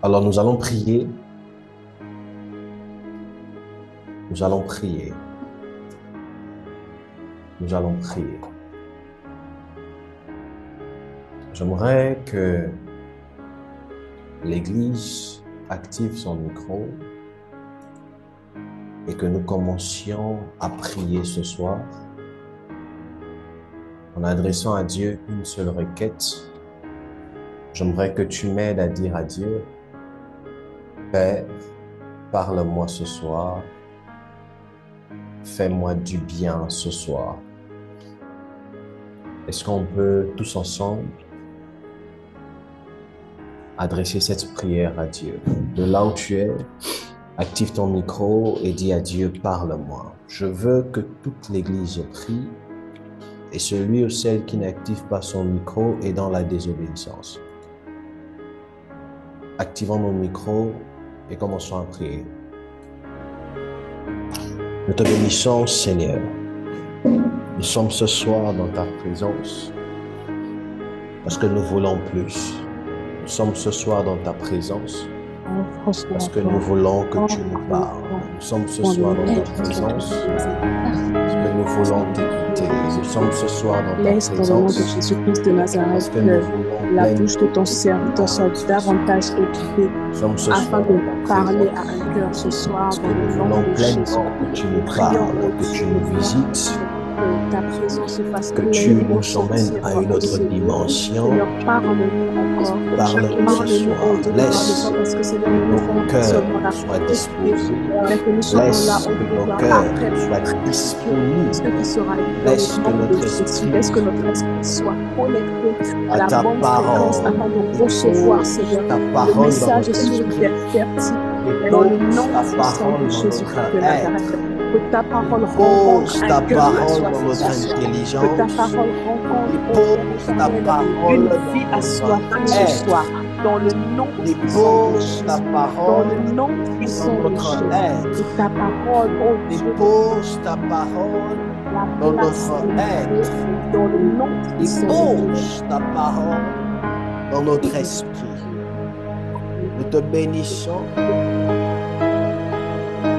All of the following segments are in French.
Alors nous allons prier, nous allons prier, nous allons prier. J'aimerais que l'Église active son micro et que nous commencions à prier ce soir en adressant à Dieu une seule requête. J'aimerais que tu m'aides à dire à Dieu, Père, parle-moi ce soir, fais-moi du bien ce soir. Est-ce qu'on peut tous ensemble adresser cette prière à Dieu? De là où tu es, active ton micro et dis à Dieu, parle-moi. Je veux que toute l'Église prie et celui ou celle qui n'active pas son micro est dans la désobéissance. Activons nos micros et commençons à prier. Nous te bénissons, Seigneur. Nous sommes ce soir dans ta présence parce que nous voulons plus. Nous sommes ce soir dans ta présence parce que nous voulons que tu nous parles. Nous sommes ce soir dans ta présence parce que nous voulons t'écouter. Nous sommes ce soir dans ta Laisse dans le nom de présence Jésus-Christ de parce Nazareth que nous que voulons la pleine bouche de ton serviteur soit davantage occupée Nous sommes ce afin soir de dans ta parler présence à un cœur ce soir parce que dans nous le nom voulons de Jésus. pleinement que tu nous Nous prions, parles, ô que tu Dieu, nous visites, que ta présence se fasse que claire tu et nous emmènes ressentir à une au autre Seigneur. dimension. Seigneur, parle-nous encore. Parle-nous ce Parle-nous, soir. ô Dieu, de par le Laisse temps, parce que Seigneur, que nous ne nos ferons pas cœurs seulement la soient prière, disposés. mais que nous serons là, Laisse ô que Dieu, nos cœurs après soient ce disponibles. qui sera dit dans Laisse le que nom de notre Jésus. esprit Laisse que notre esprit soit connecté à à la ta bonne fréquence parole. afin de recevoir, Seigneur, Ta le parole dans message notre sur une terre esprit. fertile. Dans le nom Ta puissant parole de dans Jésus-Christ notre de Nazareth, être. que ta parole rencontre Pose ta un cœur parole dans assoiffé notre ce soir. Que ta intelligence. parole rencontre, ô Père Dépose ta éternel, parole une dans vie assoiffée notre ce être. soir. Dans le nom puissant de Dépose ta Jésus. Dans parole le nom dans puissant de notre Jésus. être. Que ta parole, ô Dieu, Dépose ta parole la dans place notre de être. dans le nom puissant de Jésus. Dépose ta parole dans notre esprit. Nous te bénissons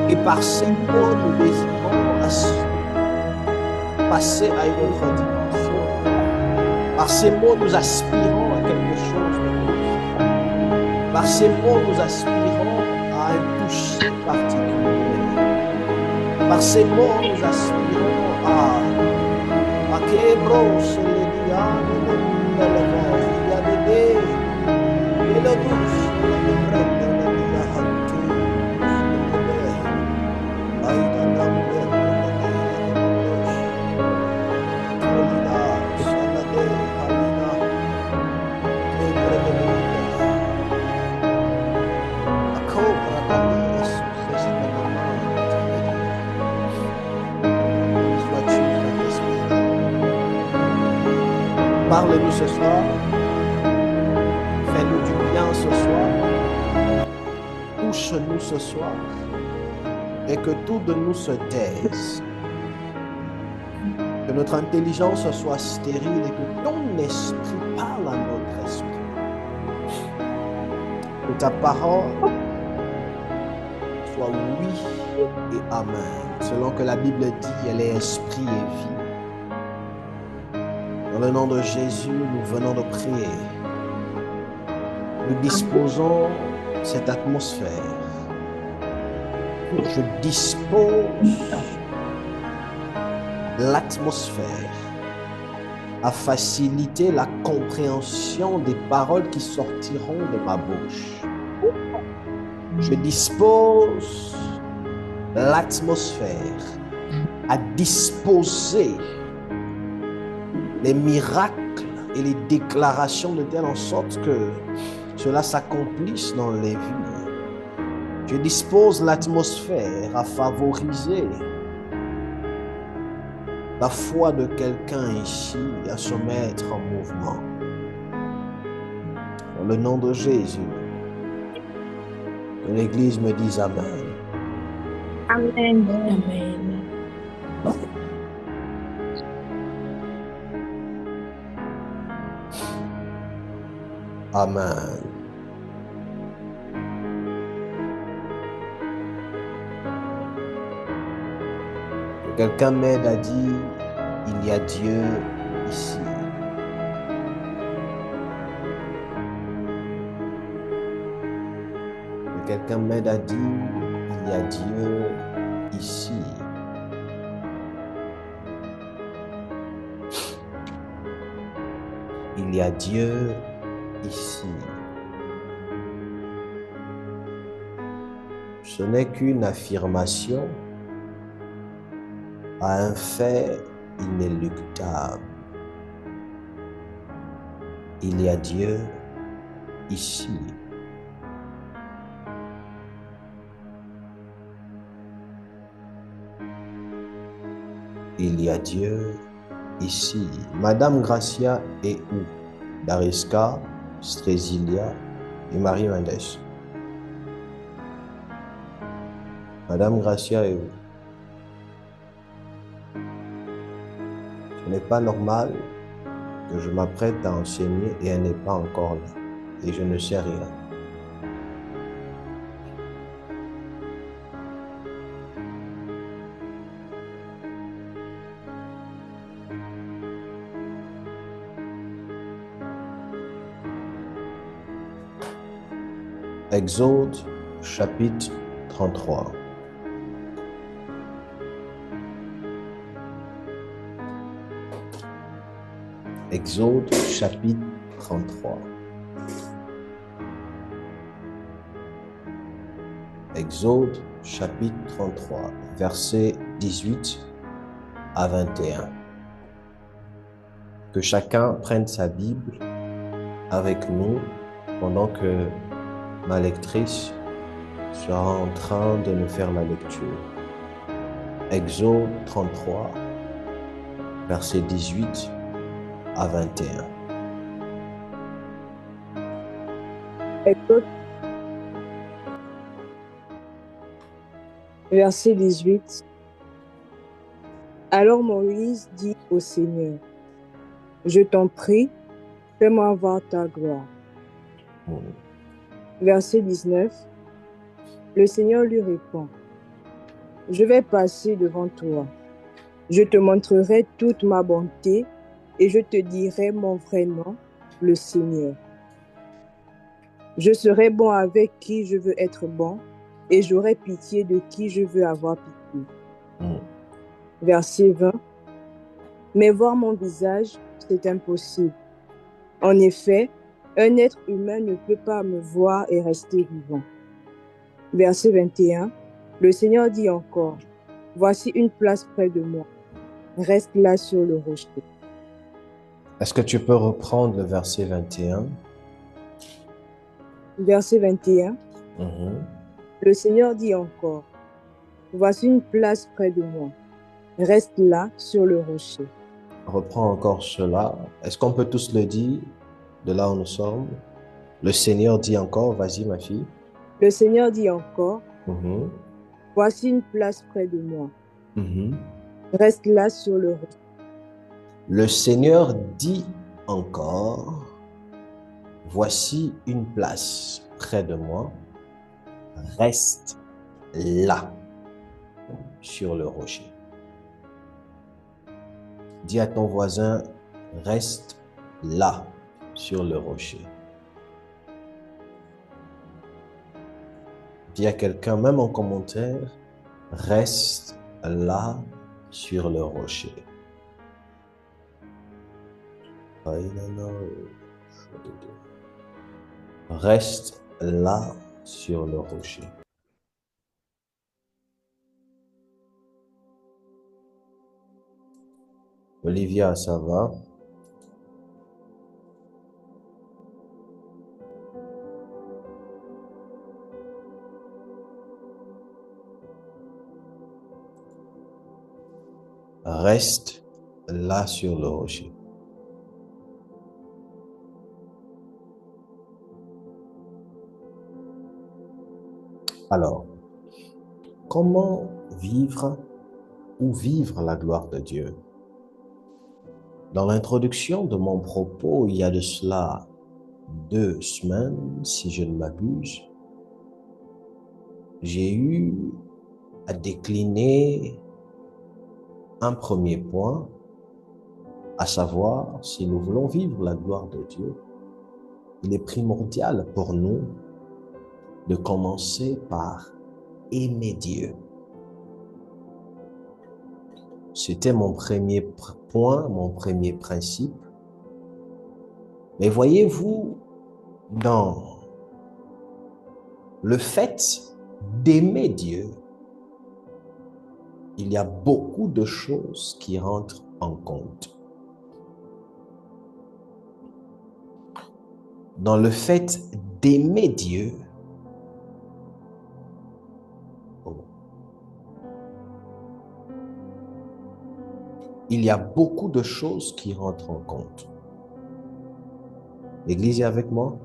et par ces mots, nous désirons passer à une autre dimension. Par ces mots, nous aspirons à quelque chose de plus. Par ces mots, nous aspirons à un toucher particulier. Par ces mots, nous aspirons à Kebros, le diable, le mort, il y a des dés, et le douce, le bref, le diable, parle-nous ce soir, fais-nous du bien ce soir, touche-nous ce soir, et que tout de nous se taise, que notre intelligence soit stérile et que ton esprit parle à notre esprit, que ta parole soit oui et amen, selon que la Bible dit, elle est esprit et vie. Dans le nom de Jésus, nous venons de prier. Nous disposons cette atmosphère. Je dispose l'atmosphère à faciliter la compréhension des paroles qui sortiront de ma bouche. Je dispose l'atmosphère à disposer les miracles et les déclarations de telle en sorte que cela s'accomplisse dans les vies. Je dispose l'atmosphère à favoriser la foi de quelqu'un ici à se mettre en mouvement. Dans le nom de Jésus, que l'Église me dise Amen. Amen. Amen. Amen. Quelqu'un m'aide à dire, il y a Dieu ici. Quelqu'un m'aide à dire, il y a Dieu ici. Il y a Dieu ici. Ce n'est qu'une affirmation à un fait inéluctable. Il y a Dieu ici. Il y a Dieu ici. Madame Gracia est où? Dariska, Strésilia et Marie Mendes. Madame Gracia est où? Ce n'est pas normal que je m'apprête à enseigner et elle n'est pas encore là. Et je ne sais rien. Exode chapitre 33. Exode chapitre 33. Exode chapitre 33, versets 18 à 21. Que chacun prenne sa Bible avec nous pendant que ma lectrice sera en train de nous faire la lecture. Exode 33, versets 18 à 21. Exode, verset 18. Alors Moïse dit au Seigneur, je t'en prie, fais-moi voir ta gloire. Verset 19. Le Seigneur lui répond, je vais passer devant toi. Je te montrerai toute ma bonté et je te dirai mon vrai nom, le Seigneur. Je serai bon avec qui je veux être bon et j'aurai pitié de qui je veux avoir pitié. Verset 20. Mais voir mon visage, c'est impossible. En effet, un être humain ne peut pas me voir et rester vivant. Verset 21. Le Seigneur dit encore, voici une place près de moi. Reste là sur le rocher. Est-ce que tu peux reprendre le verset 21? Verset 21. Le Seigneur dit encore, voici une place près de moi. Reste là sur le rocher. Reprends encore cela. Est-ce qu'on peut tous le dire de là où nous sommes? Le Seigneur dit encore, vas-y ma fille. Le Seigneur dit encore, voici une place près de moi. Reste là sur le rocher. Le Seigneur dit encore, voici une place près de moi. Reste là sur le rocher. Dis à ton voisin, reste là sur le rocher. Dis à quelqu'un, même en commentaire, reste là sur le rocher. Reste là sur le rocher. Olivia, ça va? Reste là sur le rocher. Alors, comment vivre ou vivre la gloire de Dieu? Dans l'introduction de mon propos, il y a de cela 2 semaines, si je ne m'abuse, j'ai eu à décliner un premier point, à savoir, si nous voulons vivre la gloire de Dieu, il est primordial pour nous de commencer par aimer Dieu. C'était mon premier point, mon premier principe. Mais voyez-vous, dans le fait d'aimer Dieu, il y a beaucoup de choses qui rentrent en compte. Dans le fait d'aimer Dieu, il y a beaucoup de choses qui rentrent en compte. L'Église est avec moi?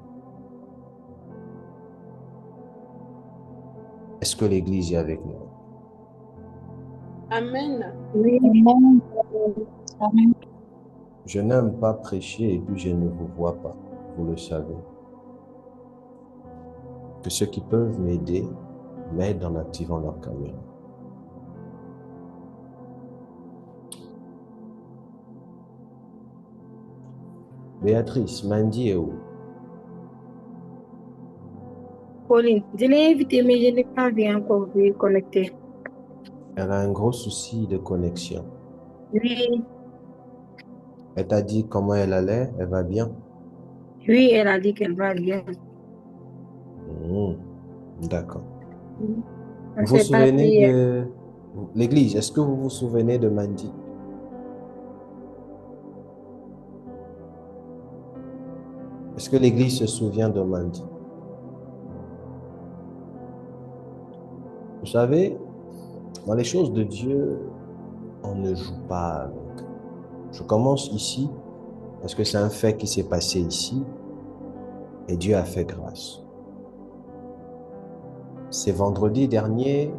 Est-ce que l'Église est avec nous? Amen. Oui, amen. Amen. Je n'aime pas prêcher et puis je ne vous vois pas, vous le savez. Que ceux qui peuvent m'aider m'aident en activant leur caméra. Béatrice, Mandy est où? Pauline, je l'ai invité, mais je n'ai pas vu encore vu connecter. Elle a un gros souci de connexion. Oui, Elle t'a dit comment elle allait? Elle va bien? oui, elle a dit qu'elle va bien. D'accord. On Vous vous s'est pas souvenez pris. de l'Église? Est-ce que vous vous souvenez de Mandy? Est-ce que l'Église se souvient de Mandy? Vous savez, dans les choses de Dieu, on ne joue pas avec. Je commence ici parce que c'est un fait qui s'est passé ici et Dieu a fait grâce. C'est vendredi dernier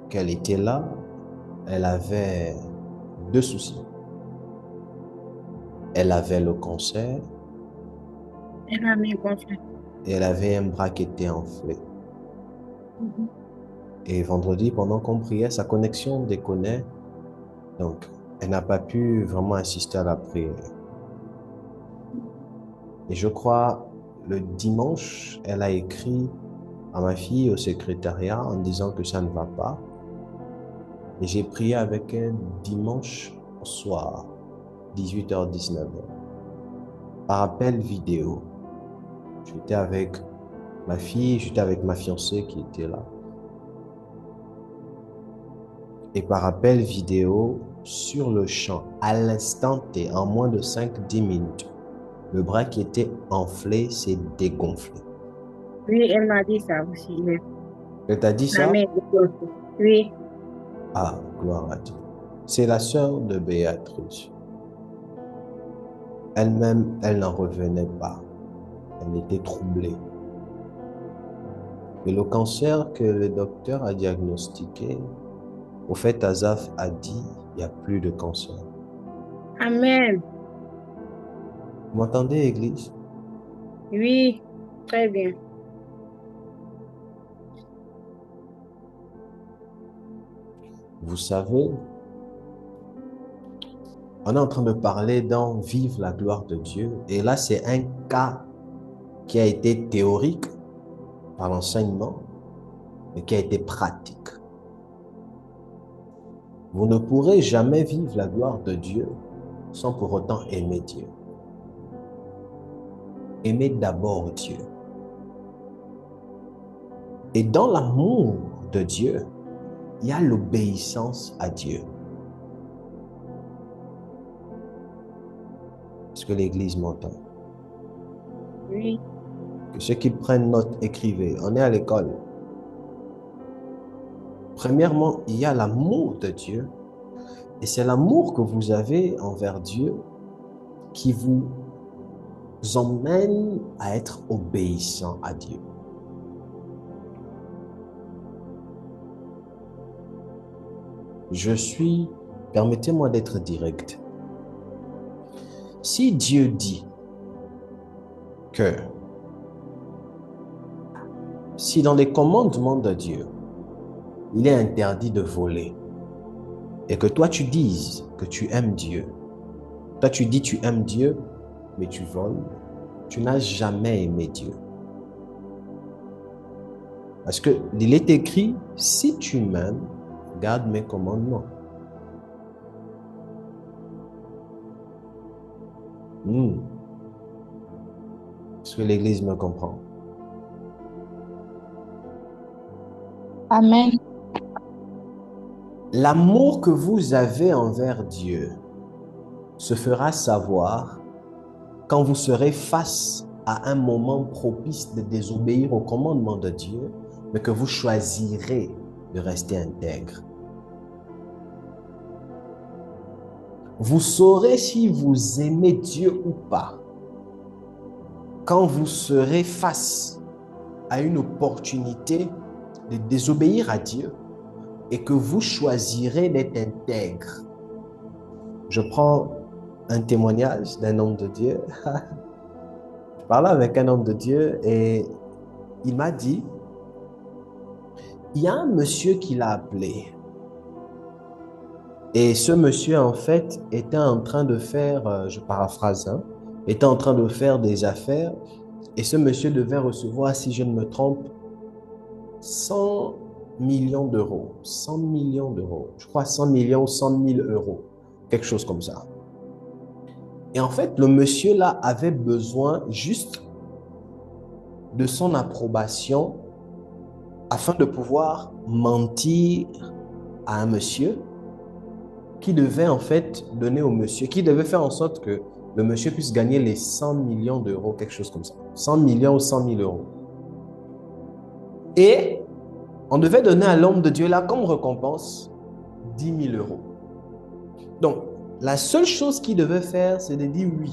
qu'elle était là, elle avait deux soucis. Elle avait le cancer Elle a mis gonflé. et elle avait un bras qui était enflé. Et vendredi, pendant qu'on priait, sa connexion déconnait. Donc, elle n'a pas pu vraiment assister à la prière. Et je crois, le dimanche, elle a écrit à ma fille au secrétariat en disant que ça ne va pas. Et j'ai prié avec elle dimanche soir, 18h-19h, par appel vidéo. J'étais avec ma fille, j'étais avec ma fiancée qui était là. Et par appel vidéo, sur le champ, à l'instant T, en moins de 5-10 minutes, le bras qui était enflé s'est dégonflé. Oui, elle m'a dit ça aussi. Mais Elle t'a dit la ça? main est gonflée. Oui, Ah, gloire à Dieu. C'est la sœur de Béatrice. Elle-même, elle n'en revenait pas. Elle était troublée. Et le cancer que le docteur a diagnostiqué, au fait, Azaf a dit, il n'y a plus de cancer. amen. Vous m'entendez, Église? Oui, très bien. Vous savez, on est en train de parler dans Vive la gloire de Dieu. Et là, c'est un cas qui a été théorique par l'enseignement, mais qui a été pratique. Vous ne pourrez jamais vivre la gloire de Dieu sans pour autant aimer Dieu. Aimez d'abord Dieu. Et dans l'amour de Dieu, il y a l'obéissance à Dieu. Est-ce que l'Église m'entend? Oui, Que ceux qui prennent note, écrivez. On est à l'école. Premièrement, il y a l'amour de Dieu. Et c'est l'amour que vous avez envers Dieu qui vous emmène à être obéissant à Dieu. Permettez-moi d'être direct. Si Dieu dit que, si dans les commandements de Dieu, il est interdit de voler, et que toi tu dises que tu aimes Dieu. Toi tu dis tu aimes Dieu, mais tu voles. Tu n'as jamais aimé Dieu. Parce que il est écrit, si tu m'aimes, garde mes commandements. Est-ce que l'Église me comprend? Amen. L'amour que vous avez envers Dieu se fera savoir quand vous serez face à un moment propice de désobéir au commandement de Dieu, mais que vous choisirez de rester intègre. Vous saurez si vous aimez Dieu ou pas quand vous serez face à une opportunité de désobéir à Dieu et que vous choisirez d'être intègre. Je prends un témoignage d'un homme de Dieu. Je parlais avec un homme de Dieu et il m'a dit, il y a un monsieur qui l'a appelé. Et ce monsieur, en fait, était en train de faire, je paraphrase, hein, était en train de faire des affaires. Et ce monsieur devait recevoir, si je ne me trompe, 100 millions d'euros. 100 millions d'euros. Je crois 100 millions, 100 000 euros. Quelque chose comme ça. Et en fait, le monsieur là avait besoin juste de son approbation afin de pouvoir mentir à un monsieur qui devait en fait donner au monsieur, qui devait faire en sorte que le monsieur puisse gagner les 100 millions d'euros, quelque chose comme ça. 100 millions ou 100 000 euros. Et on devait donner à l'homme de Dieu là comme récompense 10 000 euros. Donc, la seule chose qu'il devait faire, c'est de dire oui.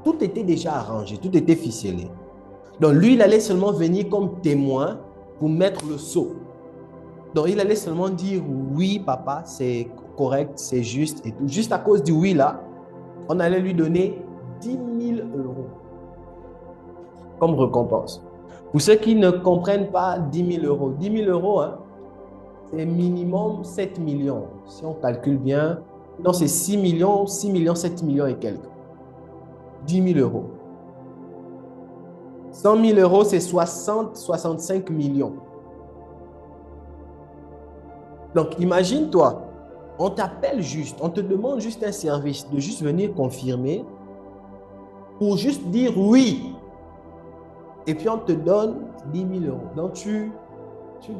Tout était déjà arrangé, tout était ficelé. Donc, lui, il allait seulement venir comme témoin pour mettre le sceau. Donc, il allait seulement dire oui, papa, c'est correct, c'est juste et tout. Juste à cause du oui là, on allait lui donner 10 000 euros comme récompense. Pour ceux qui ne comprennent pas 10 000 euros, 10 000 euros, hein, c'est minimum 7 millions. Si on calcule bien, non, c'est 6 millions, 6 millions, 7 millions et quelques. 10 000 euros. 100 000 euros, c'est 60, 65 millions. Donc, imagine-toi, on t'appelle juste, on te demande juste un service, de juste venir confirmer pour juste dire oui. Et puis, on te donne 10 000 euros. Donc, tu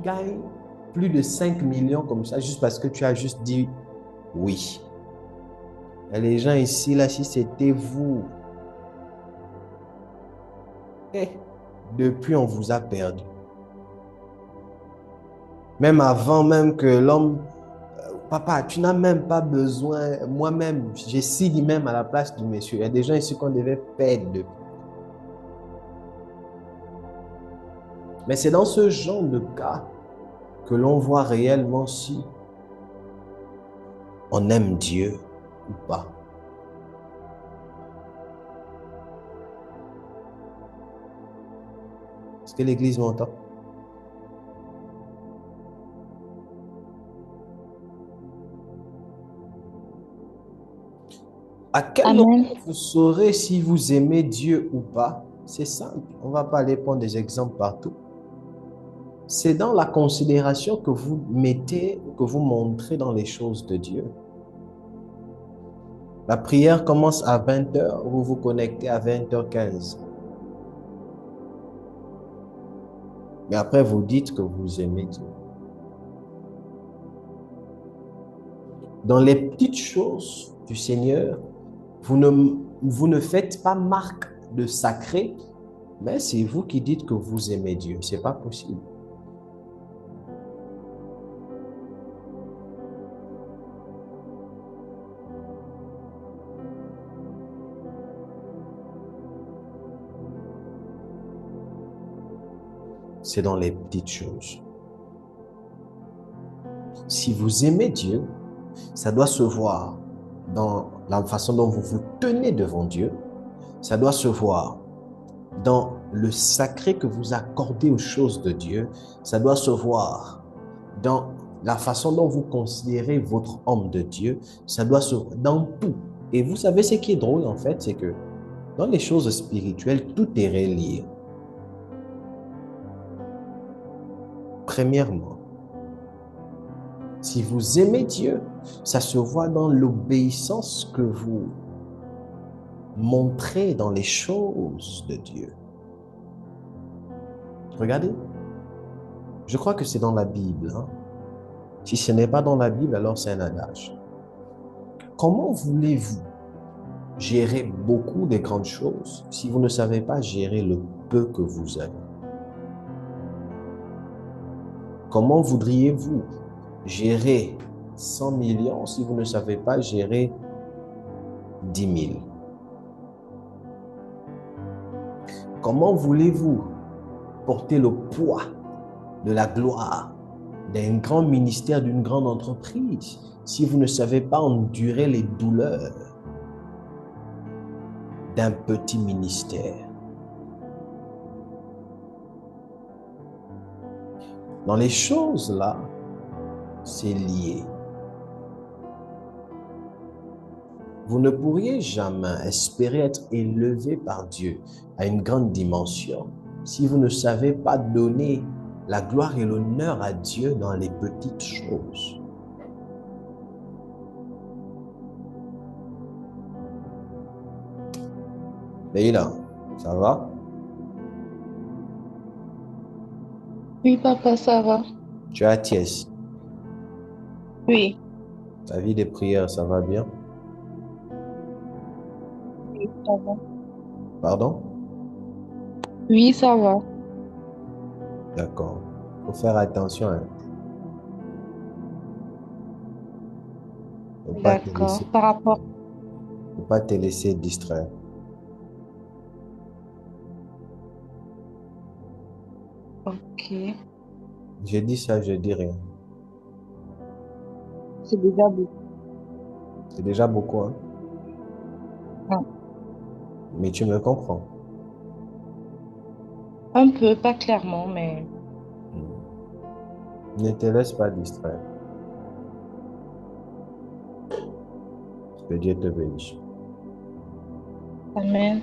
gagnes plus de 5 millions comme ça, juste parce que tu as juste dit oui. Et les gens ici, là, si c'était vous, depuis, on vous a perdu. Même avant même que l'homme, papa, tu n'as même pas besoin, moi-même, j'ai signé même à la place du monsieur. Il y a des gens ici qu'on devait perdre depuis. Mais c'est dans ce genre de cas que l'on voit réellement si on aime Dieu ou pas. Est-ce que l'Église m'entend? À quel moment vous saurez si vous aimez Dieu ou pas? C'est simple. On ne va pas aller prendre des exemples partout. C'est dans la considération que vous mettez, que vous montrez dans les choses de Dieu. La prière commence à 20h, vous vous connectez à 20h15. Mais après, vous dites que vous aimez Dieu. Dans les petites choses du Seigneur, vous ne faites pas marque de sacré, mais c'est vous qui dites que vous aimez Dieu. Ce n'est pas possible. C'est dans les petites choses. Si vous aimez Dieu, ça doit se voir dans la façon dont vous vous tenez devant Dieu. Ça doit se voir dans le sacré que vous accordez aux choses de Dieu. Ça doit se voir dans la façon dont vous considérez votre homme de Dieu, ça doit se dans tout. Et vous savez ce qui est drôle en fait, c'est que dans les choses spirituelles, tout est relié. Premièrement, si vous aimez Dieu, ça se voit dans l'obéissance que vous montrez dans les choses de Dieu. Regardez, je crois que c'est dans la Bible, hein. Si ce n'est pas dans la Bible, alors c'est un adage. Comment voulez-vous gérer beaucoup de grandes choses si vous ne savez pas gérer le peu que vous avez? Comment voudriez-vous gérer 100 millions si vous ne savez pas gérer 10 000? Comment voulez-vous porter le poids de la gloire d'un grand ministère, d'une grande entreprise, si vous ne savez pas endurer les douleurs d'un petit ministère? Dans les choses là, c'est lié. Vous ne pourriez jamais espérer être élevé par Dieu à une grande dimension si vous ne savez pas donner la gloire et l'honneur à Dieu dans les petites choses. Leïla, ça va? Oui, papa, ça va. Tu es à Thiès. Oui, Ta vie de prière, ça va bien? oui, ça va. Pardon? Oui, ça va. D'accord. Il faut faire attention, hein. Faut pas te D'accord. laisser, Par rapport. faut pas te laisser distraire. Ok. Je dis ça, je dis rien. C'est déjà beaucoup. C'est déjà beaucoup, hein? Ah, Mais tu me comprends. un peu, pas clairement, mais Ne te laisse pas distraire. Que Dieu te bénisse. amen.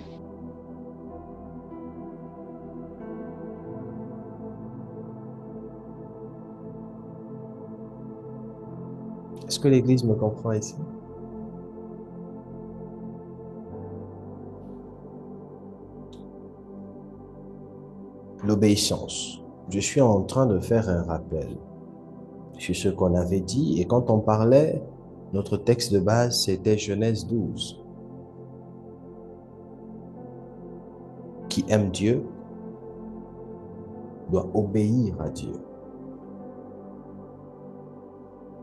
Est-ce que l'Église me comprend ici? L'obéissance. Je suis en train de faire un rappel sur ce qu'on avait dit, et quand on parlait, notre texte de base, c'était Genèse 12. Qui aime Dieu doit obéir à Dieu.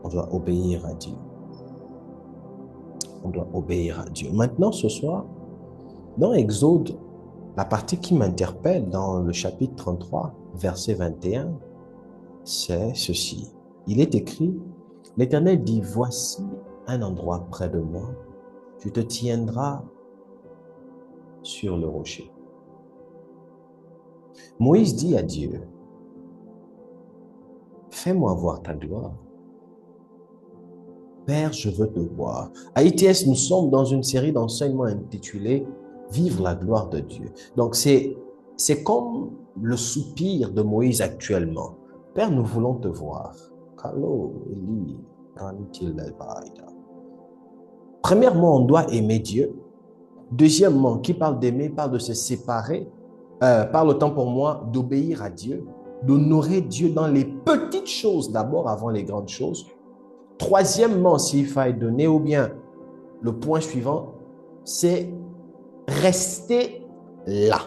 On doit obéir à Dieu. On doit obéir à Dieu. Maintenant, ce soir, dans Exode, la partie qui m'interpelle dans le chapitre 33, verset 21, c'est ceci. Il est écrit, l'Éternel dit, voici un endroit près de moi, tu te tiendras sur le rocher. Moïse dit à Dieu, fais-moi voir ta gloire. Père, je veux te voir. À ITS, nous sommes dans une série d'enseignements intitulée Vivre la gloire de Dieu. Donc, c'est comme le soupir de Moïse actuellement. Père, nous voulons te voir. Premièrement, on doit aimer Dieu. Deuxièmement, qui parle d'aimer, parle de se séparer. Parle autant pour moi d'obéir à Dieu, d'honorer Dieu dans les petites choses d'abord avant les grandes choses. Troisièmement, s'il faille donner, ou bien le point suivant, c'est rester là.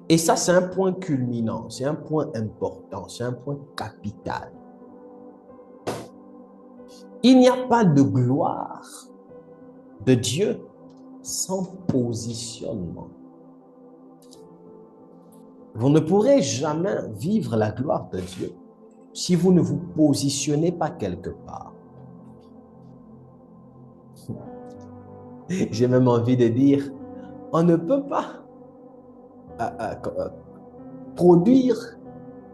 Et ça, c'est un point culminant, c'est un point important, c'est un point capital. Il n'y a pas de gloire de Dieu sans positionnement. Vous ne pourrez jamais vivre la gloire de Dieu si vous ne vous positionnez pas quelque part. J'ai même envie de dire, on ne peut pas produire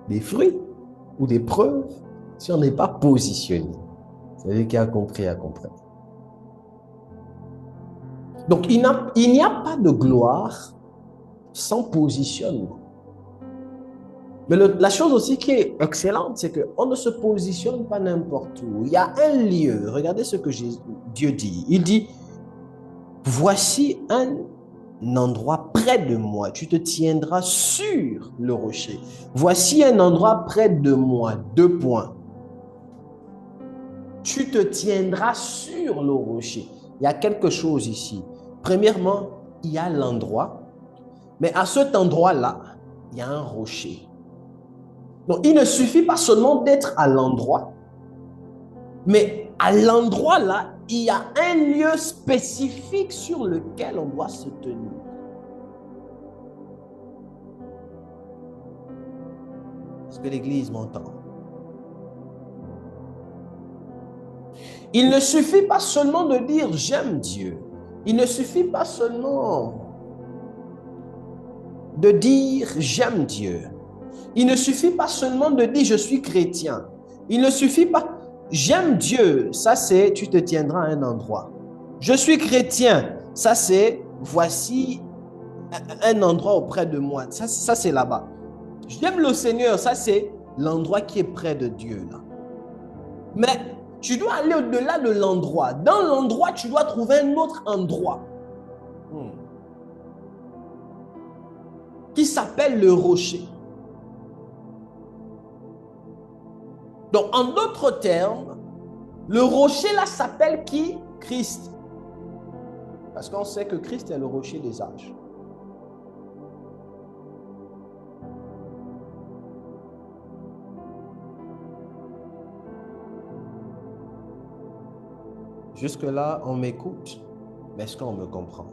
des fruits ou des preuves si on n'est pas positionné. Celui qui a compris a compris. Donc, il n'y a pas de gloire sans positionnement. Mais la chose aussi qui est excellente, c'est qu'on ne se positionne pas n'importe où. Il y a un lieu. Regardez ce que Dieu dit. Il dit, voici un endroit près de moi. Tu te tiendras sur le rocher. Voici un endroit près de moi. 2 points. Tu te tiendras sur le rocher. Il y a quelque chose ici. Premièrement, il y a l'endroit. Mais à cet endroit-là, il y a un rocher. Donc, il ne suffit pas seulement d'être à l'endroit, mais à l'endroit là, il y a un lieu spécifique sur lequel on doit se tenir. Est-ce que l'Église m'entend? Il ne suffit pas seulement de dire j'aime Dieu. Il ne suffit pas seulement de dire j'aime Dieu. Il ne suffit pas seulement de dire je suis chrétien. Il ne suffit pas j'aime Dieu, ça c'est tu te tiendras à un endroit. Je suis chrétien, ça c'est voici un endroit auprès de moi. Ça c'est là-bas. J'aime le Seigneur, ça c'est l'endroit qui est près de Dieu là. Mais tu dois aller au-delà de l'endroit. Dans l'endroit, tu dois trouver un autre endroit qui s'appelle le rocher. Donc, en d'autres termes, le rocher là s'appelle qui? Christ. Parce qu'on sait que Christ est le rocher des âges. Jusque-là, on m'écoute, mais est-ce qu'on me comprend?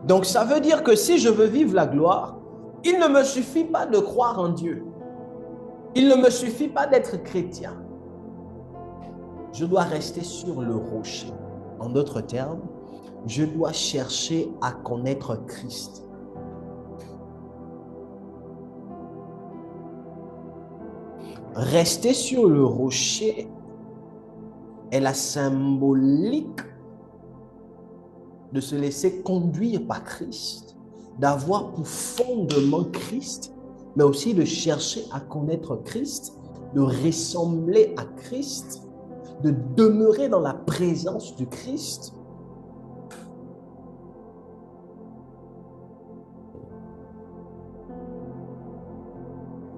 Donc, ça veut dire que si je veux vivre la gloire, il ne me suffit pas de croire en Dieu. Il ne me suffit pas d'être chrétien. Je dois rester sur le rocher. En d'autres termes, je dois chercher à connaître Christ. Rester sur le rocher est la symbolique de se laisser conduire par Christ, d'avoir pour fondement Christ, mais aussi de chercher à connaître Christ, de ressembler à Christ, de demeurer dans la présence du Christ.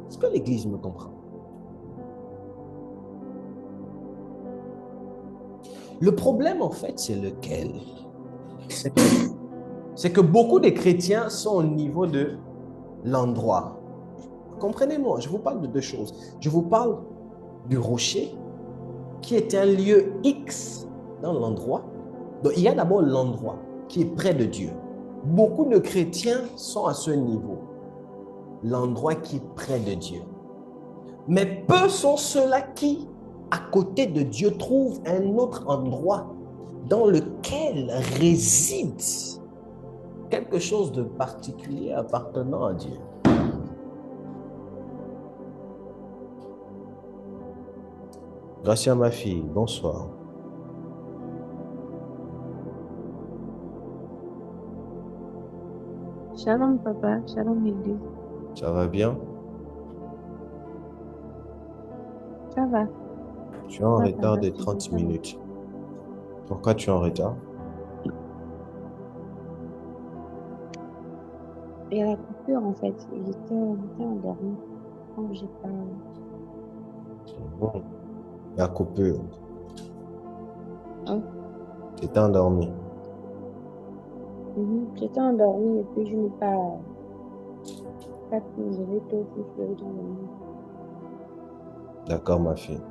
Est-ce que l'Église me comprend? Le problème, en fait, c'est lequel? C'est que beaucoup de chrétiens sont au niveau de l'endroit. Comprenez-moi, je vous parle de 2 choses. Je vous parle du rocher, qui est un lieu X dans l'endroit. Donc, il y a d'abord l'endroit qui est près de Dieu. Beaucoup de chrétiens sont à ce niveau. L'endroit qui est près de Dieu. Mais peu sont ceux-là qui, à côté de Dieu, trouvent un autre endroit dans lequel réside quelque chose de particulier appartenant à Dieu. Gracia, ma fille, bonsoir. Shalom, papa. Shalom, Église. Ça va bien? Ça va. Je suis en Ça retard va, de c'est bon, 30 ça va. minutes. Pourquoi tu es en retard? Il y a la coupure, en fait. J'étais endormie. Donc, j'ai pas... Bon, la coupure. Hein? Tu étais endormi. J'étais endormie et puis je n'ai pas pu me lever tôt pour faire dans le lit. D'accord, ma fille.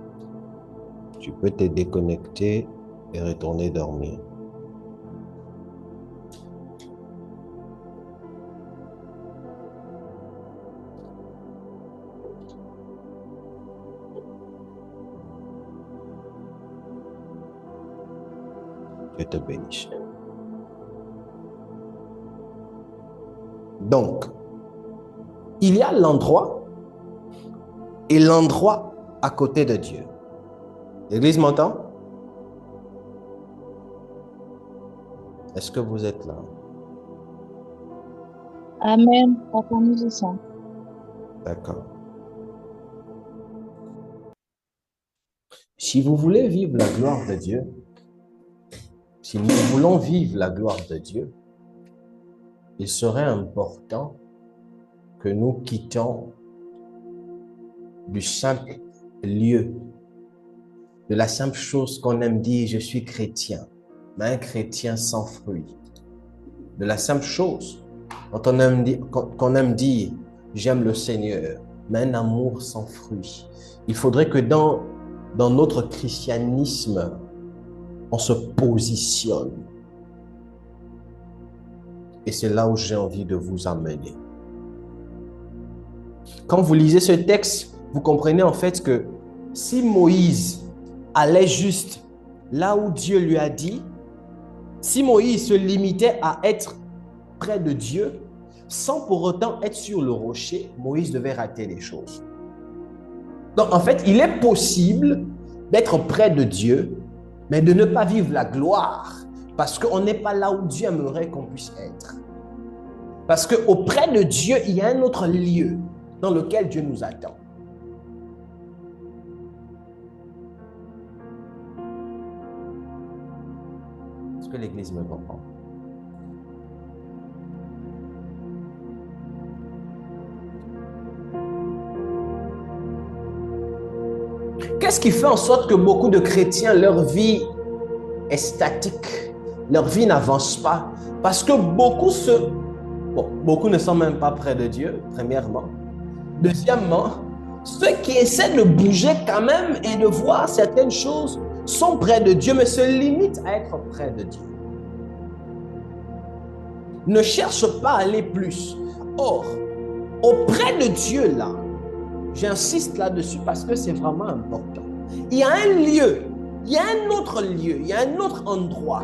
Tu peux te déconnecter et retourner dormir. Dieu te bénisse. Donc, il y a l'endroit et l'endroit à côté de Dieu. L'Église m'entend? Est-ce que vous êtes là? Amen. Papa, nous y sommes. D'accord. Si vous voulez vivre la gloire de Dieu, si nous voulons vivre la gloire de Dieu, il serait important que nous quittions du simple lieu, de la simple chose qu'on aime dire, je suis chrétien, mais un chrétien sans fruit. De la simple chose qu'on aime dire, j'aime le Seigneur, mais un amour sans fruit. Il faudrait que dans notre christianisme, on se positionne. Et c'est là où j'ai envie de vous amener. Quand vous lisez ce texte, vous comprenez en fait que si Moïse allait juste là où Dieu lui a dit, si Moïse se limitait à être près de Dieu, sans pour autant être sur le rocher, Moïse devait rater les choses. Donc en fait, il est possible d'être près de Dieu, mais de ne pas vivre la gloire, parce qu'on n'est pas là où Dieu aimerait qu'on puisse être. Parce qu'auprès de Dieu, il y a un autre lieu dans lequel Dieu nous attend. Est-ce que l'Église me comprend? Qu'est-ce qui fait en sorte que beaucoup de chrétiens, leur vie est statique, leur vie n'avance pas? Parce que beaucoup ne sont même pas près de Dieu, premièrement. Deuxièmement, ceux qui essaient de bouger quand même et de voir certaines choses sont près de Dieu, mais se limitent à être près de Dieu. Ne cherche pas à aller plus. Or, auprès de Dieu, là, j'insiste là-dessus parce que c'est vraiment important. Il y a un lieu, il y a un autre lieu, il y a un autre endroit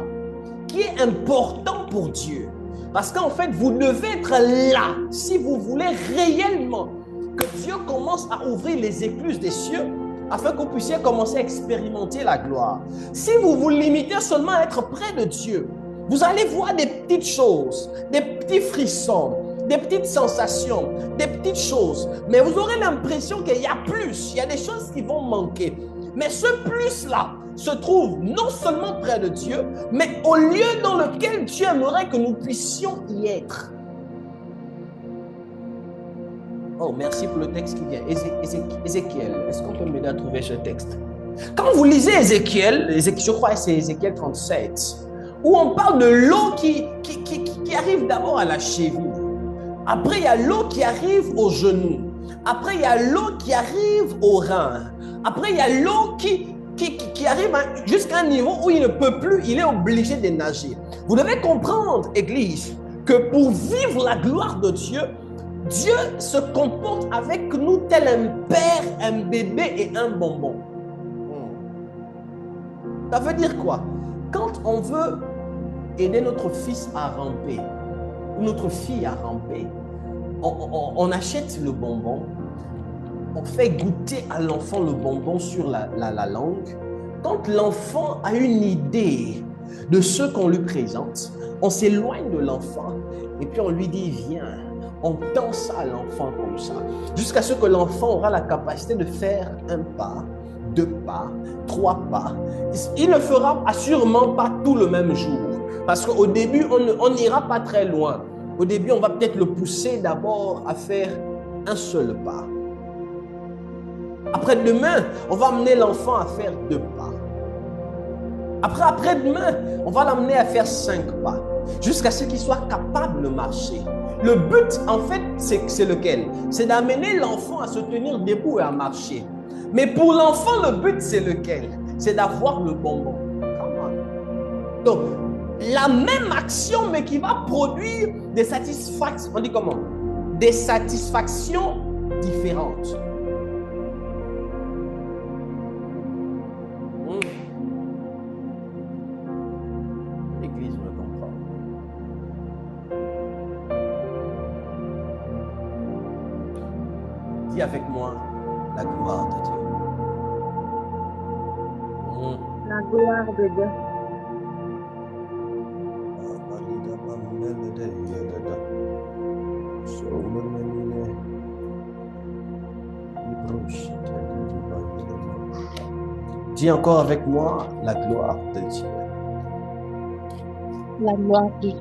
qui est important pour Dieu. Parce qu'en fait, vous devez être là si vous voulez réellement que Dieu commence à ouvrir les écluses des cieux afin que vous puissiez commencer à expérimenter la gloire. Si vous vous limitez seulement à être près de Dieu, vous allez voir des petites choses, des petits frissons, des petites sensations, des petites choses. Mais vous aurez l'impression qu'il y a plus, il y a des choses qui vont manquer. Mais ce plus-là se trouve non seulement près de Dieu, mais au lieu dans lequel Dieu aimerait que nous puissions y être. Oh, merci pour le texte qui vient. Ézéchiel, est-ce qu'on peut m'aider à trouver ce texte? Quand vous lisez Ézéchiel, je crois que c'est Ézéchiel 37, où on parle de l'eau qui arrive d'abord à la cheville. Après, il y a l'eau qui arrive aux genoux. Après, il y a l'eau qui arrive aux reins. Après, il y a l'eau qui arrive jusqu'à un niveau où il ne peut plus, il est obligé de nager. Vous devez comprendre, Église, que pour vivre la gloire de Dieu, Dieu se comporte avec nous tel un père, un bébé et un bonbon. Ça veut dire quoi? Quand on veut aider notre fils à ramper, ou notre fille à ramper, on achète le bonbon, on fait goûter à l'enfant le bonbon sur la langue. Quand l'enfant a une idée de ce qu'on lui présente, on s'éloigne de l'enfant et puis on lui dit viens. On tend ça à l'enfant comme ça, jusqu'à ce que l'enfant aura la capacité de faire un pas, 2 pas, 3 pas. Il ne fera assurément pas tout le même jour, parce qu'au début, on n'ira pas très loin. Au début, on va peut-être le pousser d'abord à faire un seul pas. Après-demain, on va amener l'enfant à faire 2 pas. Après-demain, on va l'amener à faire 5 pas, jusqu'à ce qu'il soit capable de marcher. Le but, en fait, c'est lequel? C'est d'amener l'enfant à se tenir debout et à marcher. Mais pour l'enfant, le but, c'est lequel? C'est d'avoir le bonbon. Donc, la même action, mais qui va produire des satisfactions. On dit comment? Des satisfactions différentes. Dis avec moi la gloire de Dieu. La gloire de Dieu. Dis encore avec moi la gloire de Dieu. La gloire de Dieu.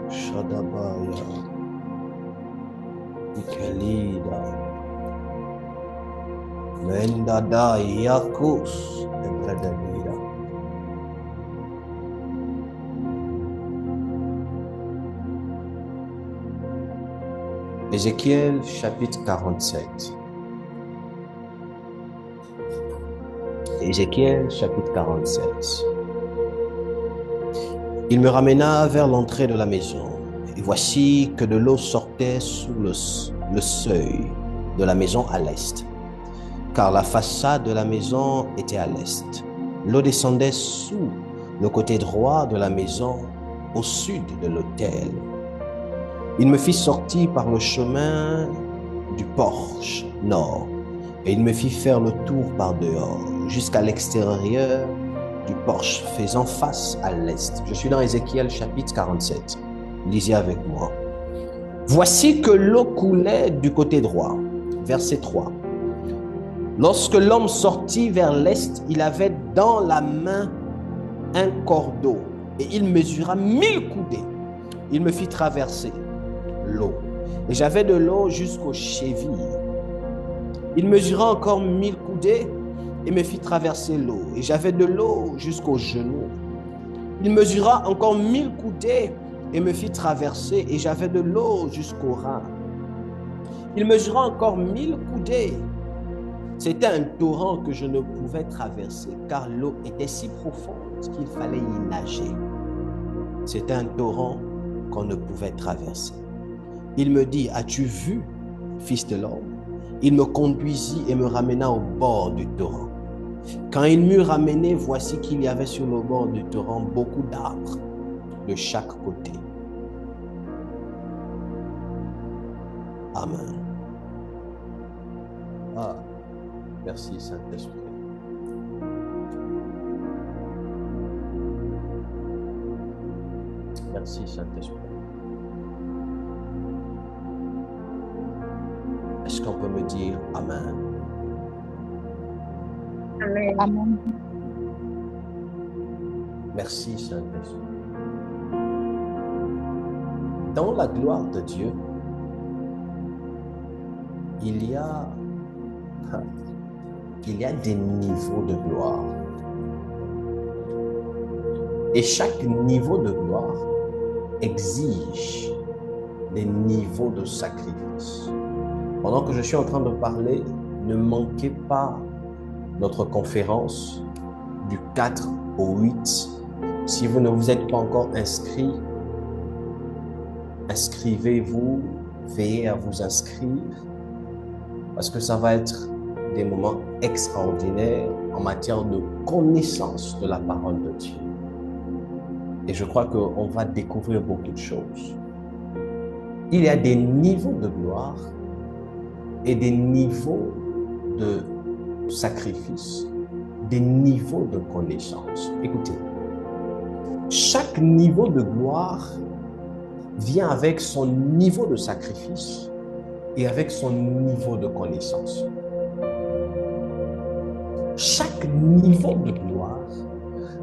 Shadabaya, Ikelida, Mendada, Yakus, Ebredemida. Ézéchiel chapitre 47. Ézéchiel chapitre 47. Il me ramena vers l'entrée de la maison, et voici que de l'eau sortait sous le seuil de la maison à l'est, car la façade de la maison était à l'est. L'eau descendait sous le côté droit de la maison, au sud de l'autel. Il me fit sortir par le chemin du porche nord, et il me fit faire le tour par dehors, jusqu'à l'extérieur du porche faisant face à l'est. Je suis dans Ézéchiel chapitre 47. Lisez avec moi. Voici que l'eau coulait du côté droit. Verset 3. Lorsque l'homme sortit vers l'est, il avait dans la main un cordeau et il mesura 1000 coudées. Il me fit traverser l'eau et j'avais de l'eau jusqu'aux chevilles. Il mesura encore 1000 coudées et me fit traverser l'eau, et j'avais de l'eau jusqu'aux genoux. Il mesura encore 1000 coudées et me fit traverser, et j'avais de l'eau jusqu'aux reins. Il mesura encore 1000 coudées. C'était un torrent que je ne pouvais traverser, car l'eau était si profonde qu'il fallait y nager. C'était un torrent qu'on ne pouvait traverser. Il me dit, as-tu vu, fils de l'homme? Il me conduisit et me ramena au bord du torrent. Quand il m'eut ramené, voici qu'il y avait sur le bord du torrent beaucoup d'arbres de chaque côté. Amen. Ah, merci Saint-Esprit. Merci Saint-Esprit. Est-ce qu'on peut me dire Amen? Amen. Amen. Merci Saint-Esprit. Dans la gloire de Dieu, il y a des niveaux de gloire. Et chaque niveau de gloire exige des niveaux de sacrifice. Pendant que je suis en train de parler, ne manquez pas notre conférence du 4 au 8. Si vous ne vous êtes pas encore inscrit, inscrivez-vous, veillez à vous inscrire, parce que ça va être des moments extraordinaires en matière de connaissance de la parole de Dieu. Et je crois qu'on va découvrir beaucoup de choses. Il y a des niveaux de gloire et des niveaux de sacrifice, des niveaux de connaissance. Écoutez, chaque niveau de gloire vient avec son niveau de sacrifice et avec son niveau de connaissance. chaque niveau de gloire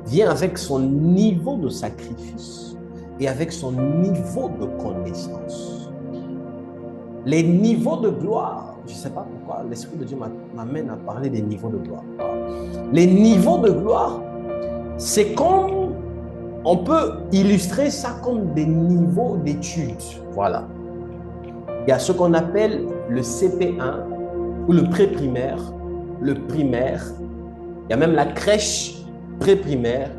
vient avec son niveau de sacrifice et avec son niveau de connaissance. Les niveaux de gloire, je ne sais pas pourquoi l'Esprit de Dieu m'amène à parler des niveaux de gloire. Les niveaux de gloire, c'est comme, on peut illustrer ça comme des niveaux d'études. Voilà. Il y a ce qu'on appelle le CP1 ou le pré-primaire, le primaire. Il y a même la crèche pré-primaire,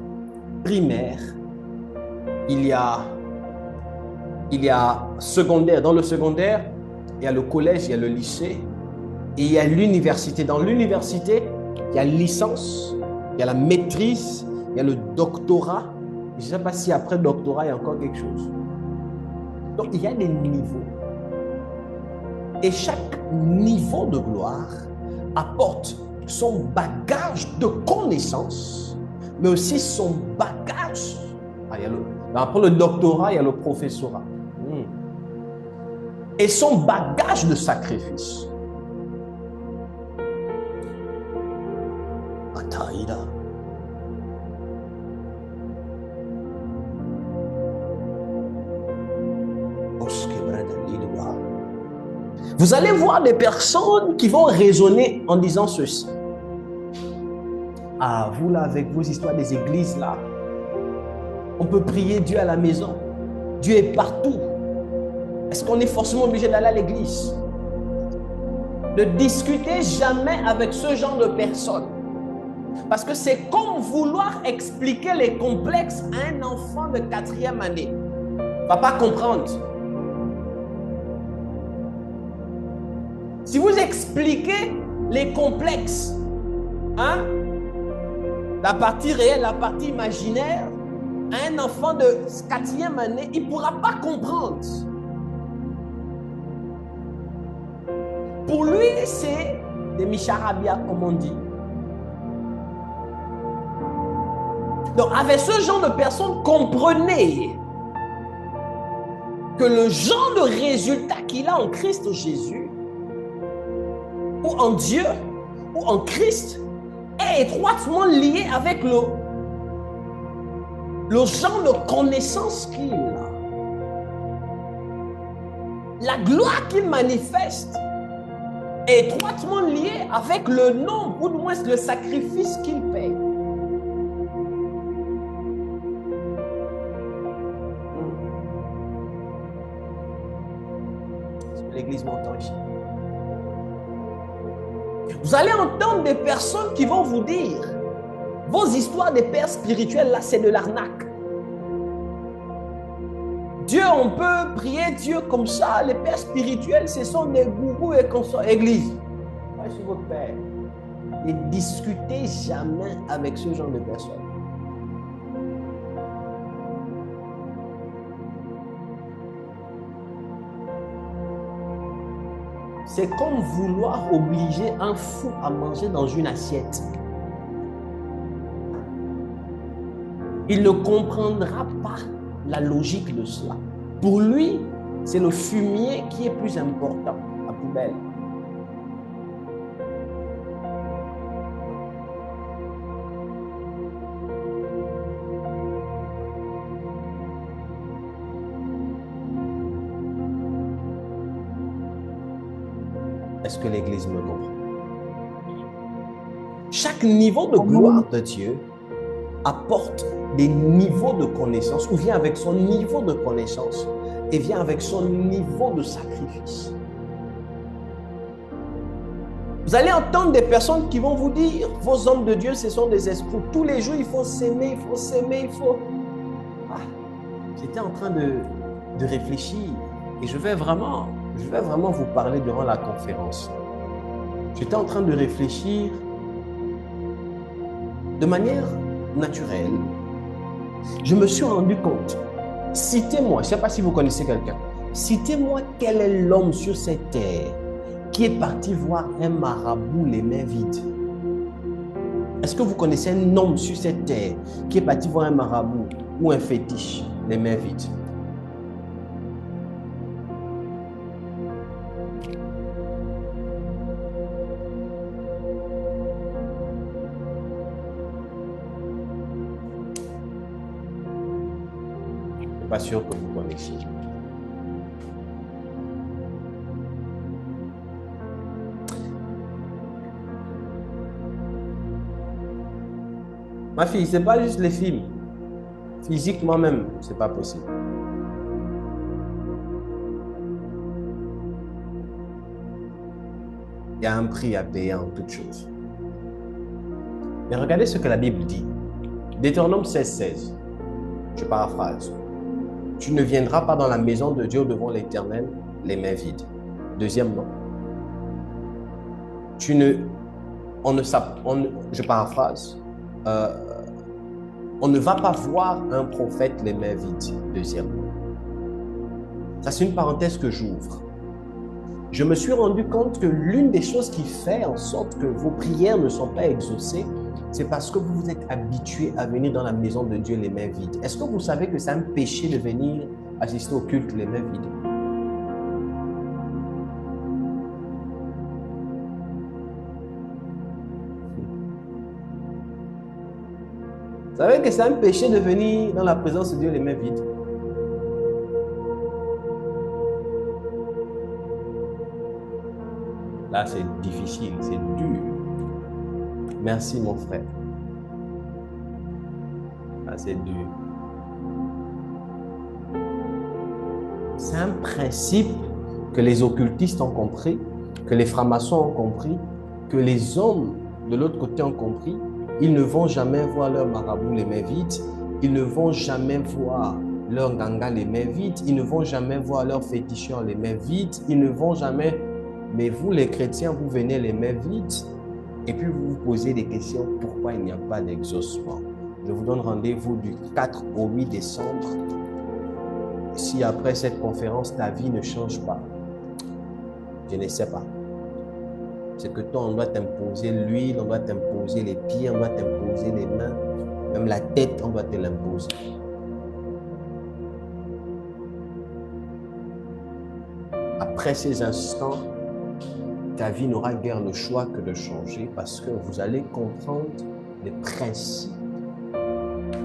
primaire. Il y a secondaire. Dans le secondaire, il y a le collège, il y a le lycée et il y a l'université. Dans l'université, il y a licence, il y a la maîtrise, il y a le doctorat. Je ne sais pas si après le doctorat, il y a encore quelque chose. Donc, il y a des niveaux. Et chaque niveau de gloire apporte son bagage de connaissances, mais aussi son bagage. Après le doctorat, il y a le professorat. Et son bagage de sacrifice. Ataïda. Vous allez voir des personnes qui vont raisonner en disant ceci. Ah, vous là, avec vos histoires des églises là, on peut prier Dieu à la maison. Dieu est partout. Est-ce qu'on est forcément obligé d'aller à l'église? Ne discutez jamais avec ce genre de personnes. Parce que c'est comme vouloir expliquer les complexes à un enfant de 4e année. Il ne va pas comprendre. Si vous expliquez les complexes, la partie réelle, la partie imaginaire, à un enfant de 4e année, il ne pourra pas comprendre. Pour lui, c'est des micharabia, comme on dit. Donc, avec ce genre de personnes, comprenez que le genre de résultat qu'il a en Christ Jésus, ou en Dieu, ou en Christ, est étroitement lié avec le genre de connaissance qu'il a. La gloire qu'il manifeste est étroitement liée avec le nombre, ou du moins le sacrifice qu'il paye. Est-ce que l'Église m'entend ici? Vous allez entendre des personnes qui vont vous dire vos histoires des pères spirituels, là, c'est de l'arnaque. Dieu, on peut prier Dieu comme ça. Les pères spirituels, ce sont des gourous et consorts. Église, moi, je suis votre père. Ne discutez jamais avec ce genre de personnes. C'est comme vouloir obliger un fou à manger dans une assiette. Il ne comprendra pas la logique de cela. Pour lui, c'est le fumier qui est plus important, la poubelle. Est-ce que l'Église me comprend? Chaque niveau de gloire de Dieu apporte des niveaux de connaissance ou vient avec son niveau de connaissance et vient avec son niveau de sacrifice. Vous allez entendre des personnes qui vont vous dire vos hommes de Dieu, ce sont des esprits. Tous les jours, il faut s'aimer, il faut s'aimer, il faut... Ah, j'étais en train de réfléchir et je vais vraiment vous parler durant la conférence. J'étais en train de réfléchir de manière naturelle. Je me suis rendu compte. Citez-moi, je ne sais pas si vous connaissez quelqu'un. Citez-moi quel est l'homme sur cette terre qui est parti voir un marabout les mains vides. Est-ce que vous connaissez un homme sur cette terre qui est parti voir un marabout ou un fétiche les mains vides? Pas sûr que vous connaissiez. Ma fille, c'est pas juste les films. Physiquement même, c'est pas possible. Il y a un prix à payer en toute chose. Mais regardez ce que la Bible dit. Deutéronome 16:16. Je paraphrase. Tu ne viendras pas dans la maison de Dieu devant l'Éternel les mains vides. Deuxièmement, je paraphrase. On ne va pas voir un prophète les mains vides. Deuxièmement. Ça, c'est une parenthèse que j'ouvre. Je me suis rendu compte que l'une des choses qui fait en sorte que vos prières ne sont pas exaucées, c'est parce que vous vous êtes habitué à venir dans la maison de Dieu les mains vides. Est-ce que vous savez que c'est un péché de venir assister au culte les mains vides? Vous savez que c'est un péché de venir dans la présence de Dieu les mains vides? Là, c'est difficile, c'est dur. Merci, mon frère. Là, c'est dur. C'est un principe que les occultistes ont compris, que les francs-maçons ont compris, que les hommes de l'autre côté ont compris. Ils ne vont jamais voir leur marabout les mains vides. Ils ne vont jamais voir leur ganga les mains vides. Ils ne vont jamais voir leur féticheur les mains vides. Ils ne vont jamais... Mais vous, les chrétiens, vous venez les mains vides et puis vous vous posez des questions. Pourquoi il n'y a pas d'exaucement? Je vous donne rendez-vous du 4 au 8 décembre. Si après cette conférence, ta vie ne change pas, je ne sais pas. C'est que toi, on doit t'imposer l'huile, on doit t'imposer les pieds, on doit t'imposer les mains. Même la tête, on doit te l'imposer. Après ces instants, ta vie n'aura guère le choix que de changer parce que vous allez comprendre les principes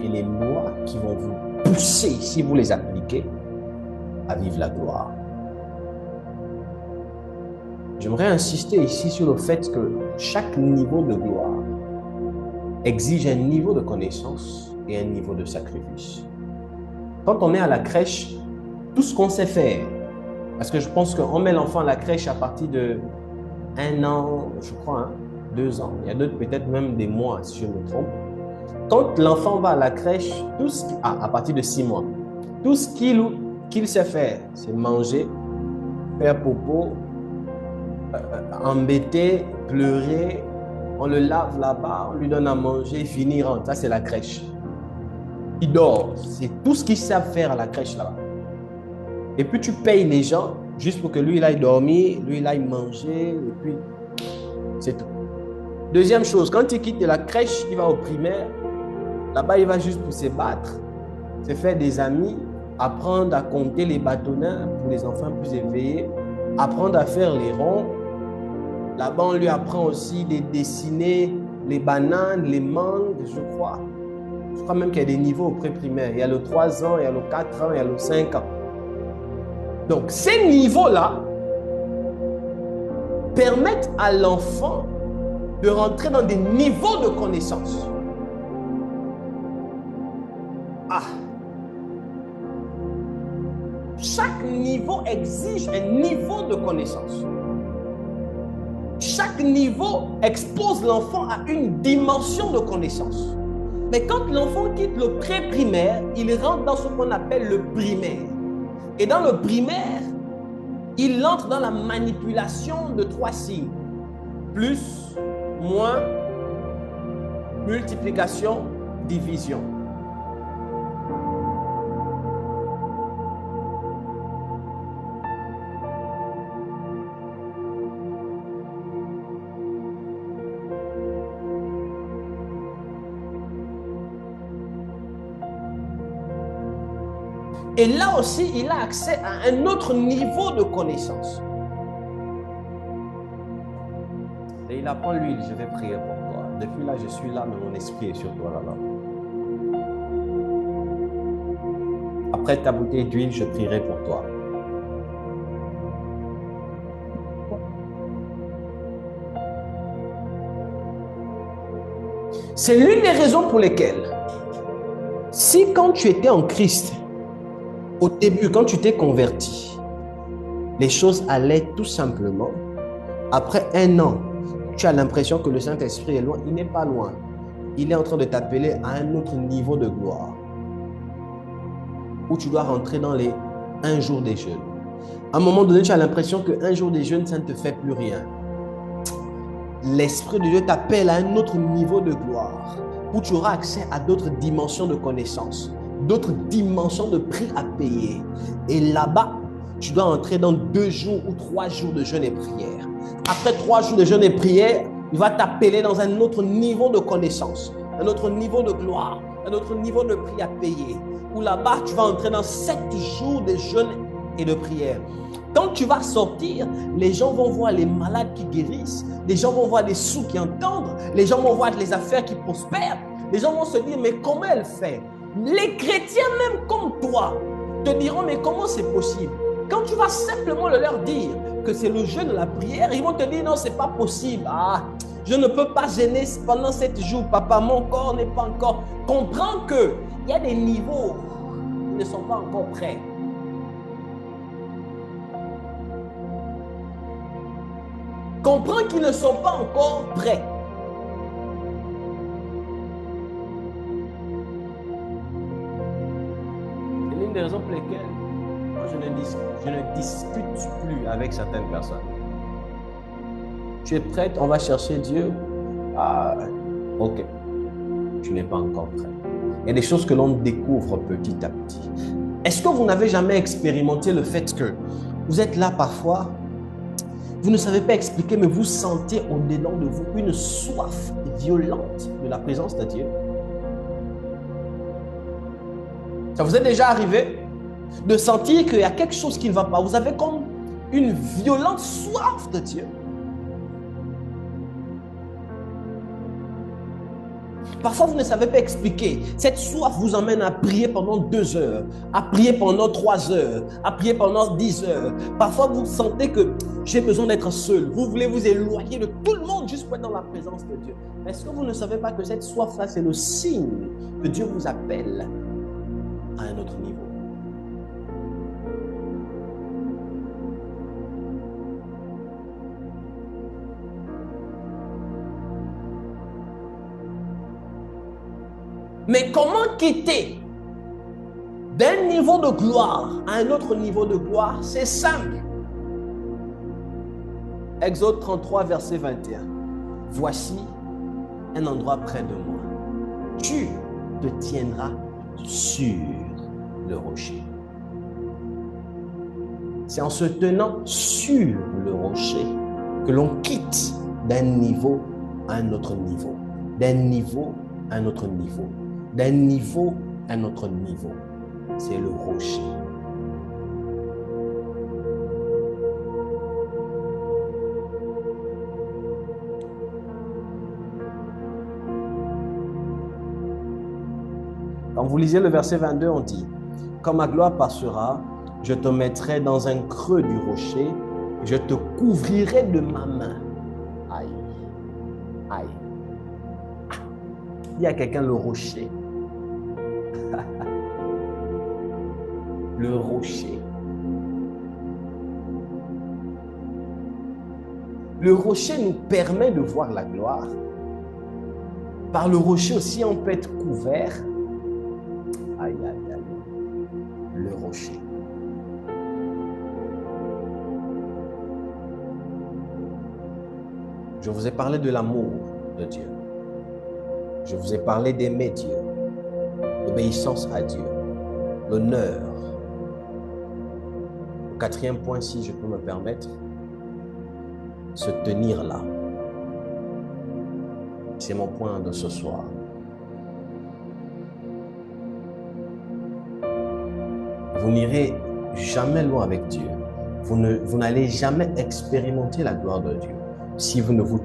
et les lois qui vont vous pousser, si vous les appliquez, à vivre la gloire. J'aimerais insister ici sur le fait que chaque niveau de gloire exige un niveau de connaissance et un niveau de sacrifice. Quand on est à la crèche, tout ce qu'on sait faire, parce que je pense qu'on met l'enfant à la crèche à partir de 1 an, je crois, 2 ans. Il y a d'autres peut-être même des mois, si je me trompe. Quand l'enfant va à la crèche, à partir de 6 mois, tout ce qu'il sait faire, c'est manger, faire popo, embêter, pleurer, on le lave là-bas, on lui donne à manger, finir, rentre. Ça, c'est la crèche. Il dort. C'est tout ce qu'ils savent faire à la crèche là-bas. Et puis, tu payes les gens juste pour que lui, il aille dormir, lui, il aille manger, et puis, c'est tout. Deuxième chose, quand il quitte la crèche, il va au primaire. Là-bas, il va juste pour se battre, se faire des amis, apprendre à compter les bâtonnins pour les enfants plus éveillés, apprendre à faire les ronds. Là-bas, on lui apprend aussi de dessiner les bananes, les mangues, je crois. Je crois même qu'il y a des niveaux au pré-primaire. Il y a le 3 ans, il y a le 4 ans, il y a le 5 ans. Donc, ces niveaux-là permettent à l'enfant de rentrer dans des niveaux de connaissance. Chaque niveau exige un niveau de connaissance. Chaque niveau expose l'enfant à une dimension de connaissance. Mais quand l'enfant quitte le pré-primaire, il rentre dans ce qu'on appelle le primaire. Et dans le primaire, il entre dans la manipulation de 3 signes. Plus, moins, multiplication, division. Et là aussi, il a accès à un autre niveau de connaissance. Et il apprend l'huile, je vais prier pour toi. Depuis là, je suis là, mais mon esprit est sur toi là-bas. Après ta bouteille d'huile, je prierai pour toi. C'est l'une des raisons pour lesquelles, si quand tu étais en Christ, au début, quand tu t'es converti, les choses allaient tout simplement, après 1 an, tu as l'impression que le Saint-Esprit est loin, il n'est pas loin. Il est en train de t'appeler à un autre niveau de gloire, où tu dois rentrer dans les 1 jour des jeûnes. À un moment donné, tu as l'impression que 1 jour des jeûnes, ça ne te fait plus rien. L'Esprit de Dieu t'appelle à un autre niveau de gloire, où tu auras accès à d'autres dimensions de connaissances, d'autres dimensions de prix à payer. Et là-bas, tu dois entrer dans 2 jours ou 3 jours de jeûne et prière. Après 3 jours de jeûne et prière, il va t'appeler dans un autre niveau de connaissance, un autre niveau de gloire, un autre niveau de prix à payer. Où là-bas, tu vas entrer dans 7 jours de jeûne et de prière. Quand tu vas sortir, les gens vont voir les malades qui guérissent, les gens vont voir les sourds qui entendent, les gens vont voir les affaires qui prospèrent, les gens vont se dire, mais comment elle fait? Les chrétiens, même comme toi, te diront, mais comment c'est possible? Quand tu vas simplement leur dire que c'est le jeûne de la prière, ils vont te dire, non, c'est pas possible. Ah, je ne peux pas gêner pendant 7 jours, papa, mon corps n'est pas encore. Comprends qu'il y a des niveaux qui ne sont pas encore prêts. Comprends qu'ils ne sont pas encore prêts. C'est l'une des raisons pour lesquelles moi, je ne discute plus avec certaines personnes. Tu es prête, on va chercher Dieu. Ah, ok, tu n'es pas encore prêt. Il y a des choses que l'on découvre petit à petit. Est-ce que vous n'avez jamais expérimenté le fait que vous êtes là parfois, vous ne savez pas expliquer, mais vous sentez au-dedans de vous une soif violente de la présence de Dieu? Ça vous est déjà arrivé de sentir qu'il y a quelque chose qui ne va pas? Vous avez comme une violente soif de Dieu. Parfois, vous ne savez pas expliquer. Cette soif vous emmène à prier pendant 2 heures, à prier pendant 3 heures, à prier pendant 10 heures. Parfois, vous sentez que j'ai besoin d'être seul. Vous voulez vous éloigner de tout le monde juste pour être dans la présence de Dieu. Est-ce que vous ne savez pas que cette soif-là, c'est le signe que Dieu vous appelle à un autre niveau? Mais comment quitter d'un niveau de gloire à un autre niveau de gloire? C'est simple. Exode 33, verset 21. Voici un endroit près de moi. Tu te tiendras sur le rocher. C'est en se tenant sur le rocher que l'on quitte d'un niveau à un autre niveau, d'un niveau à un autre niveau, d'un niveau à un autre niveau. C'est le rocher. Quand vous lisez le verset 22, on dit, « Quand ma gloire passera, je te mettrai dans un creux du rocher, je te couvrirai de ma main. » Aïe, aïe. Il y a quelqu'un, le rocher. Le rocher. Le rocher nous permet de voir la gloire. Par le rocher aussi, on peut être couvert. Aïe, aïe, aïe. Le rocher. Je vous ai parlé de l'amour de Dieu. Je vous ai parlé d'aimer Dieu, l'obéissance à Dieu, l'honneur. Au 4e point, si je peux me permettre, se tenir là. C'est mon point de ce soir. Vous n'irez jamais loin avec Dieu. Vous n'allez jamais expérimenter la gloire de Dieu si vous ne vous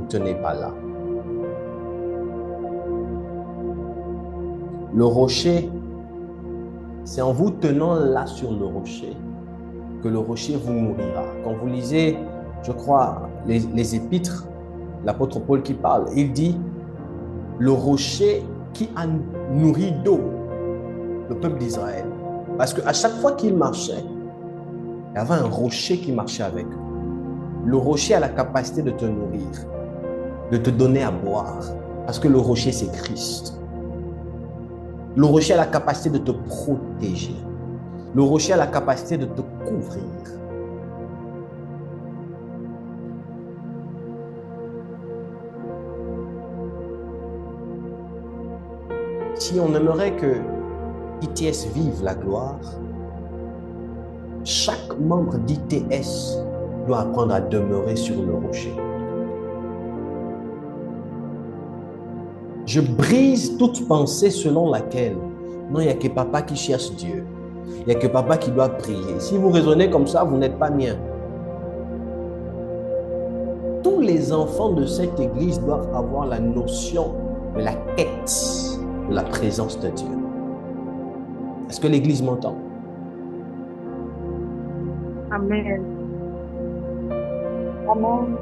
tenez pas là. Le rocher C'est en vous tenant là sur le rocher que le rocher vous nourrira. Quand vous lisez, je crois, les épîtres, l'apôtre Paul qui parle, il dit le rocher qui a nourri d'eau le peuple d'Israël. Parce qu'à chaque fois qu'ils marchaient, il y avait un rocher qui marchait avec eux. Le rocher a la capacité de te nourrir, de te donner à boire. Parce que le rocher, c'est Christ. Le rocher a la capacité de te protéger. Le rocher a la capacité de te couvrir. Si on aimerait que ITS vive la gloire, chaque membre d'ITS doit apprendre à demeurer sur le rocher. Je brise toute pensée selon laquelle non, il n'y a que papa qui cherche Dieu. Il n'y a que papa qui doit prier. Si vous raisonnez comme ça, vous n'êtes pas mien. Tous les enfants de cette église doivent avoir la notion de la quête de la présence de Dieu. Est-ce que l'église m'entend? Amen. Amen.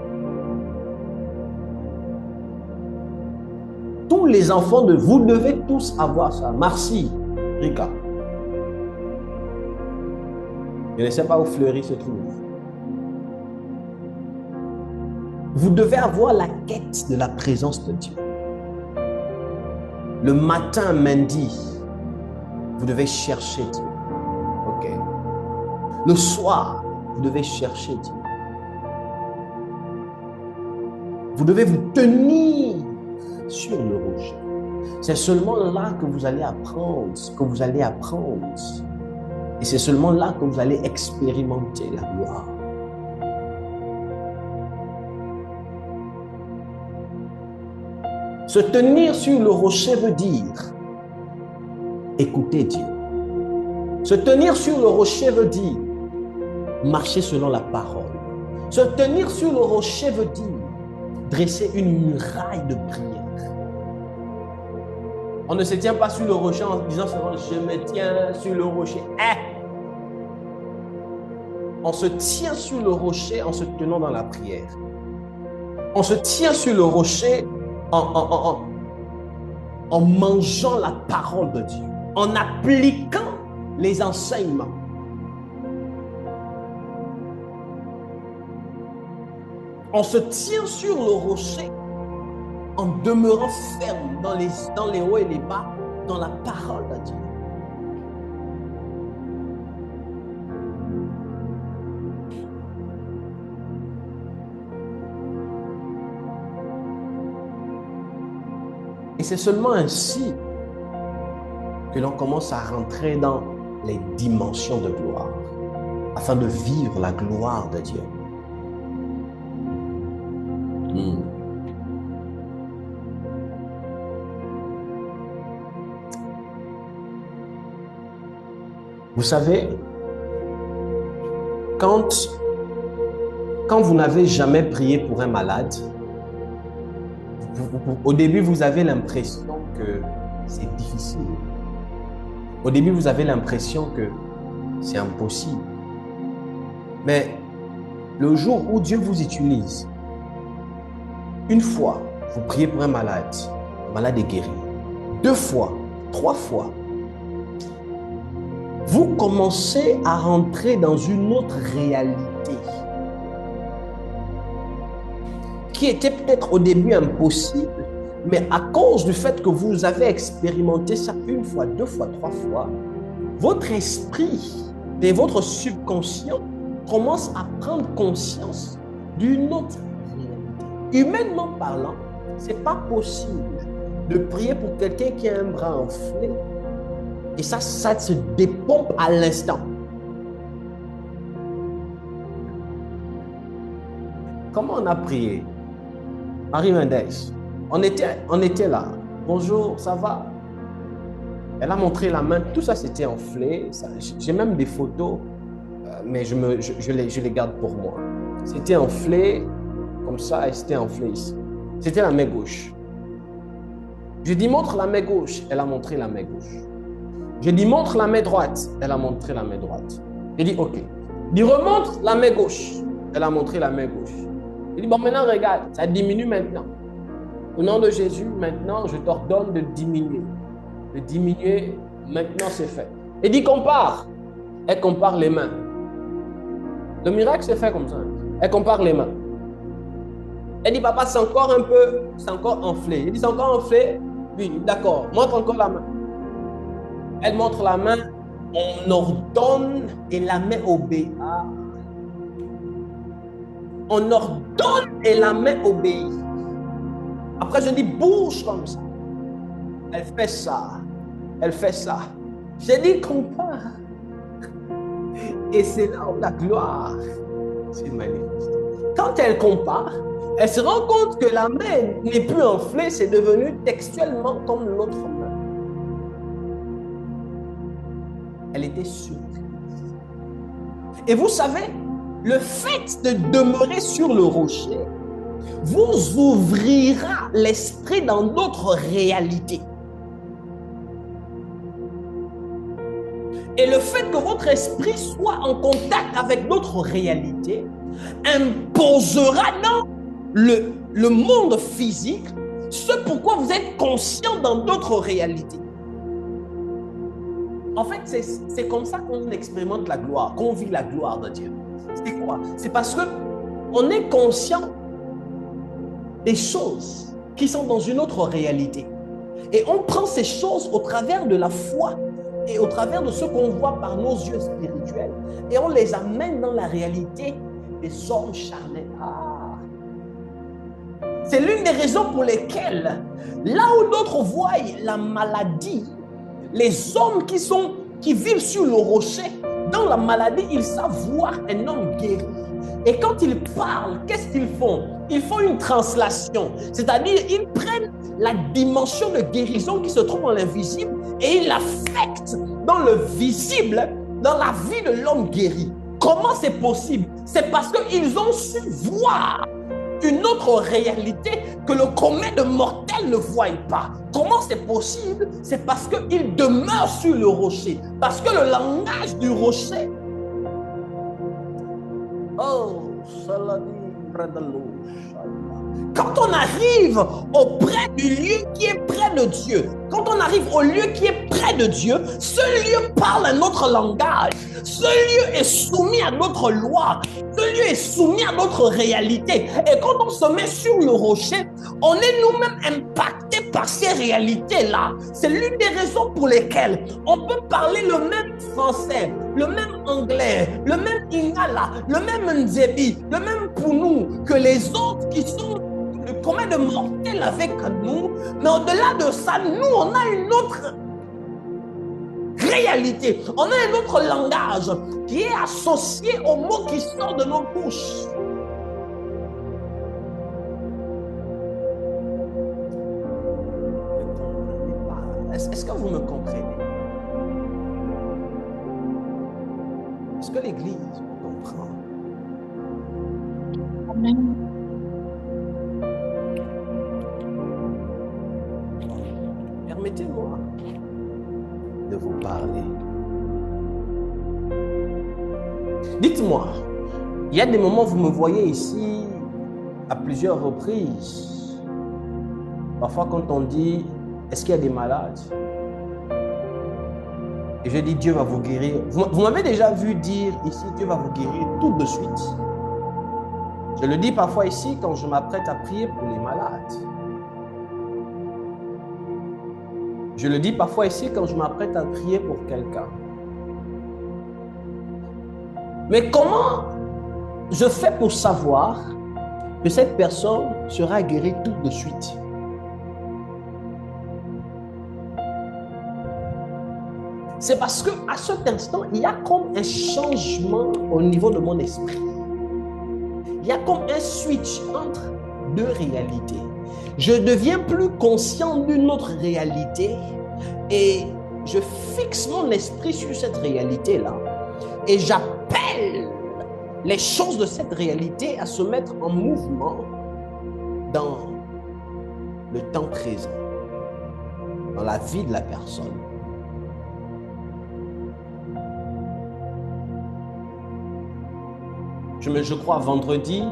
Tous les enfants de vous devez tous avoir ça. Merci, Rika. Je ne sais pas où Fleury se trouve. Vous devez avoir la quête de la présence de Dieu. Le matin, Mandy, vous devez chercher Dieu. Ok. Le soir, vous devez chercher Dieu. Vous devez vous tenir sur le rocher. C'est seulement là que vous allez apprendre ce que vous allez apprendre. Et c'est seulement là que vous allez expérimenter la gloire. Se tenir sur le rocher veut dire écouter Dieu. Se tenir sur le rocher veut dire marcher selon la parole. Se tenir sur le rocher veut dire dresser une muraille de prière. On ne se tient pas sur le rocher en disant seulement je me tiens sur le rocher. On se tient sur le rocher en se tenant dans la prière. On se tient sur le rocher en mangeant la parole de Dieu, en appliquant les enseignements. On se tient sur le rocher en demeurant ferme dans les hauts et les bas, dans la parole de Dieu. Et c'est seulement ainsi que l'on commence à rentrer dans les dimensions de gloire, afin de vivre la gloire de Dieu. Vous savez, quand vous n'avez jamais prié pour un malade, au début, vous avez l'impression que c'est difficile. Au début, vous avez l'impression que c'est impossible. Mais le jour où Dieu vous utilise, une fois, vous priez pour un malade, le malade est guéri. 2 fois, 3 fois, vous commencez à rentrer dans une autre réalité qui était peut-être au début impossible, mais à cause du fait que vous avez expérimenté ça 1 fois, 2 fois, 3 fois, votre esprit et votre subconscient commencent à prendre conscience d'une autre réalité. Humainement parlant, ce n'est pas possible de prier pour quelqu'un qui a un bras enflé et ça se dépompe à l'instant. Comment on a prié? Marie Mendes, on était là. Bonjour, ça va? Elle a montré la main, tout ça c'était enflé. J'ai même des photos, mais je les garde pour moi. C'était enflé comme ça et c'était enflé ici. C'était la main gauche. Je dis montre la main gauche. Elle a montré la main gauche. Je dis, montre la main droite. Elle a montré la main droite. Je dis, ok. Il dit, remontre la main gauche. Elle a montré la main gauche. Il dit, bon, maintenant, regarde, ça diminue maintenant. Au nom de Jésus, maintenant, je t'ordonne de diminuer. De diminuer, maintenant, c'est fait. Il dit, compare. Elle compare les mains. Le miracle s'est fait comme ça. Elle compare les mains. Elle dit, papa, c'est encore un peu, c'est encore enflé. Il dit, c'est encore enflé? Oui, d'accord. Montre encore la main. Elle montre la main. On ordonne et la main obéit. Ah. On ordonne et la main obéit. Après, je dis, bouge comme ça. Elle fait ça. Elle fait ça. J'ai dit, compare. Et c'est là où la gloire se manifeste. Quand elle compare, elle se rend compte que la main n'est plus enflée, c'est devenu textuellement comme l'autre main. Elle était surprise. Et vous savez, le fait de demeurer sur le rocher vous ouvrira l'esprit dans d'autres réalités. Et le fait que votre esprit soit en contact avec d'autres réalités imposera dans le monde physique ce pourquoi vous êtes conscient dans d'autres réalités. En fait, c'est comme ça qu'on expérimente la gloire, qu'on vit la gloire de Dieu. C'est quoi? C'est parce qu'on est conscient des choses qui sont dans une autre réalité. Et on prend ces choses au travers de la foi et au travers de ce qu'on voit par nos yeux spirituels et on les amène dans la réalité des hommes charnels. Ah. C'est l'une des raisons pour lesquelles, là où d'autres voient la maladie, les hommes qui vivent sur le rocher, dans la maladie, ils savent voir un homme guéri. Et quand ils parlent, qu'est-ce qu'ils font? Ils font une translation. C'est-à-dire, ils prennent la dimension de guérison qui se trouve dans l'invisible et ils l'affectent dans le visible, dans la vie de l'homme guéri. Comment c'est possible? C'est parce qu'ils ont su voir une autre réalité que le commun de mortels ne voit pas. Comment c'est possible? C'est parce qu'ils demeurent sur le rocher. Parce que le langage du rocher, quand on arrive auprès du lieu qui est près de Dieu, quand on arrive au lieu qui est près de Dieu, ce lieu parle un autre langage. Ce lieu est soumis à notre loi. Ce lieu est soumis à notre réalité. Et quand on se met sur le rocher, on est nous-mêmes impactés par ces réalités-là. C'est l'une des raisons pour lesquelles on peut parler le même français, le même anglais, le même ingala, le même ndzebi, le même pounou que les autres qui sont le commun de mortels avec nous. Mais au-delà de ça, nous, on a une autre réalité. On a un autre langage qui est associé aux mots qui sortent de nos bouches. Est-ce que vous me comprenez? Est-ce que l'Église comprend? Amen. Permettez-moi de vous parler. Dites-moi, il y a des moments où vous me voyez ici à plusieurs reprises. Parfois quand on dit, est-ce qu'il y a des malades? Et je dis, Dieu va vous guérir. Vous m'avez déjà vu dire ici, Dieu va vous guérir tout de suite. Je le dis parfois ici quand je m'apprête à prier pour les malades. Je le dis parfois ici quand je m'apprête à prier pour quelqu'un. Mais comment je fais pour savoir que cette personne sera guérie tout de suite? C'est parce qu'à cet instant, il y a comme un changement au niveau de mon esprit. Il y a comme un switch entre deux réalités. Je deviens plus conscient d'une autre réalité et je fixe mon esprit sur cette réalité-là et j'appelle les choses de cette réalité à se mettre en mouvement dans le temps présent, dans la vie de la personne. Je crois vendredi,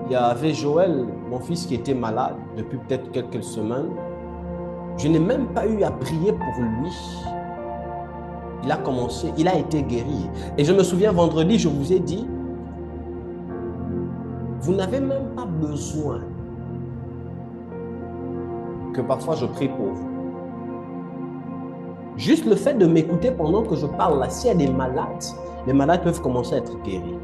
il y avait Joël, mon fils, qui était malade depuis peut-être quelques semaines. Je n'ai même pas eu à prier pour lui. Il a commencé, il a été guéri. Et je me souviens, vendredi, je vous ai dit, vous n'avez même pas besoin que parfois je prie pour vous. Juste le fait de m'écouter pendant que je parle là, s'il y a des malades, les malades peuvent commencer à être guéris.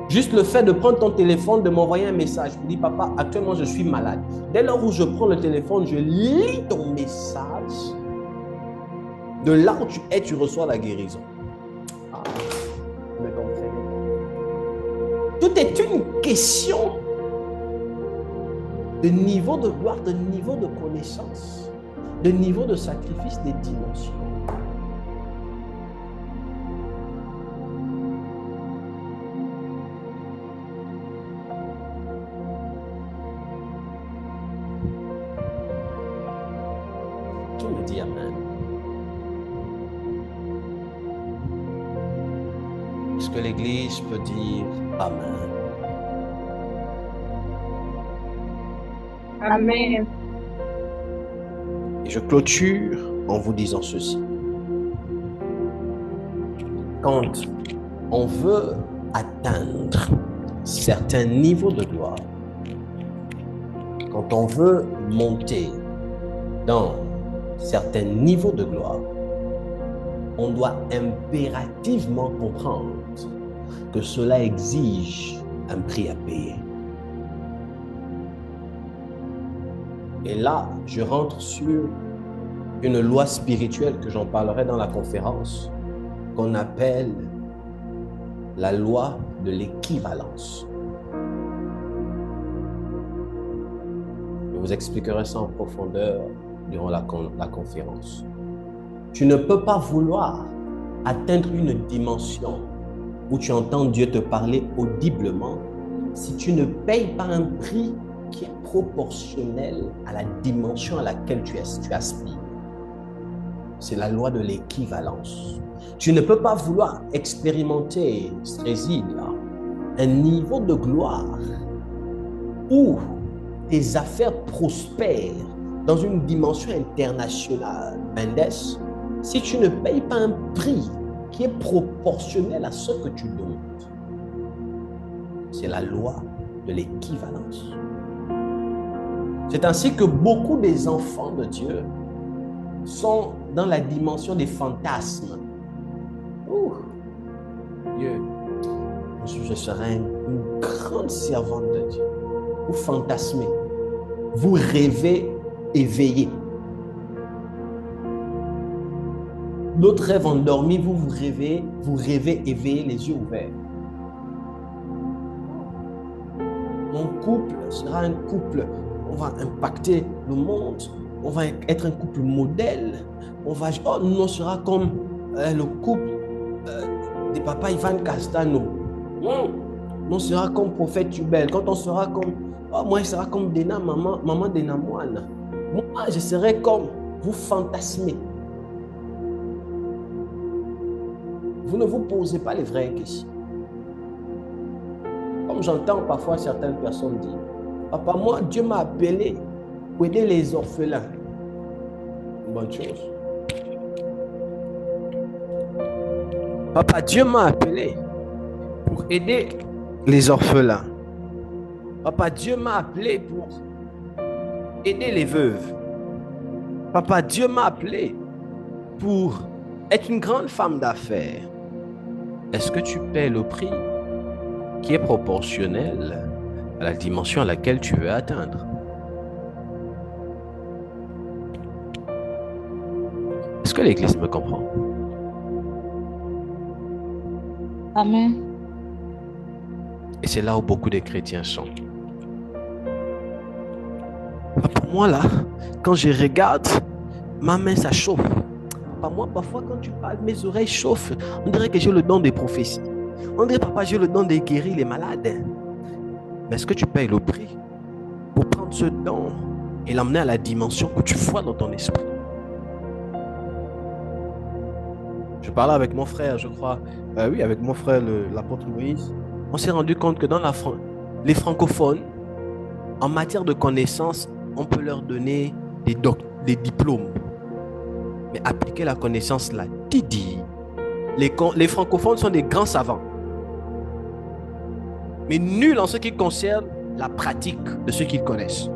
Juste le fait de prendre ton téléphone, de m'envoyer un message, je me dis, papa, actuellement je suis malade. Dès lors où je prends le téléphone, je lis ton message. De là où tu es, tu reçois la guérison. Ah, vous me comprenez? Tout est une question de niveau de gloire, de niveau de connaissance, de niveau de sacrifice, des dimensions. Qui me dit amen? Est-ce que l'Église peut dire amen? Amen. Et je clôture en vous disant ceci. Quand on veut atteindre certains niveaux de gloire, quand on veut monter dans certains niveaux de gloire, on doit impérativement comprendre que cela exige un prix à payer. Et là, je rentre sur une loi spirituelle que j'en parlerai dans la conférence, qu'on appelle la loi de l'équivalence. Je vous expliquerai ça en profondeur durant la conférence. Tu ne peux pas vouloir atteindre une dimension où tu entends Dieu te parler audiblement si tu ne payes pas un prix qui est proportionnel à la dimension à laquelle tu aspires. C'est la loi de l'équivalence. Tu ne peux pas vouloir expérimenter, ce réside là, un niveau de gloire où tes affaires prospèrent dans une dimension internationale, Mendes, si tu ne payes pas un prix qui est proportionnel à ce que tu donnes. C'est la loi de l'équivalence. C'est ainsi que beaucoup des enfants de Dieu sont dans la dimension des fantasmes. Dieu, je serai une grande servante de Dieu. Vous fantasmez, vous rêvez éveillé. D'autres rêves endormis, vous rêvez éveillé, les yeux ouverts. Mon couple sera un couple, on va impacter le monde, on va être un couple modèle, on sera comme le couple de papa Ivan Castano. On sera comme prophète Tubel. Quand on sera comme, moi je serai comme Dena, maman Dena Moine. Moi je serai comme, vous fantasmez. Vous ne vous posez pas les vraies questions. Comme j'entends parfois certaines personnes dire, papa, moi, Dieu m'a appelé pour aider les orphelins. Une bonne chose. Papa, Dieu m'a appelé pour aider les orphelins. Papa, Dieu m'a appelé pour aider les veuves. Papa, Dieu m'a appelé pour être une grande femme d'affaires. Est-ce que tu paies le prix qui est proportionnel à la dimension à laquelle tu veux atteindre? Est-ce que l'Église me comprend? Amen. Et c'est là où beaucoup de chrétiens sont. Pour moi, là, quand je regarde, ma main, ça chauffe. Moi, parfois, quand tu parles, mes oreilles chauffent. On dirait que j'ai le don des prophéties. On dirait, papa, j'ai le don de guérir les malades. Mais est-ce que tu payes le prix pour prendre ce don et l'emmener à la dimension que tu vois dans ton esprit? Je parlais avec mon frère, je crois. Oui, avec mon frère, l'apôtre Moïse. On s'est rendu compte que dans les francophones, en matière de connaissances, on peut leur donner des diplômes. Mais appliquer la connaissance là, Didi. Les francophones sont des grands savants. Mais nuls en ce qui concerne la pratique de ce qu'ils connaissent.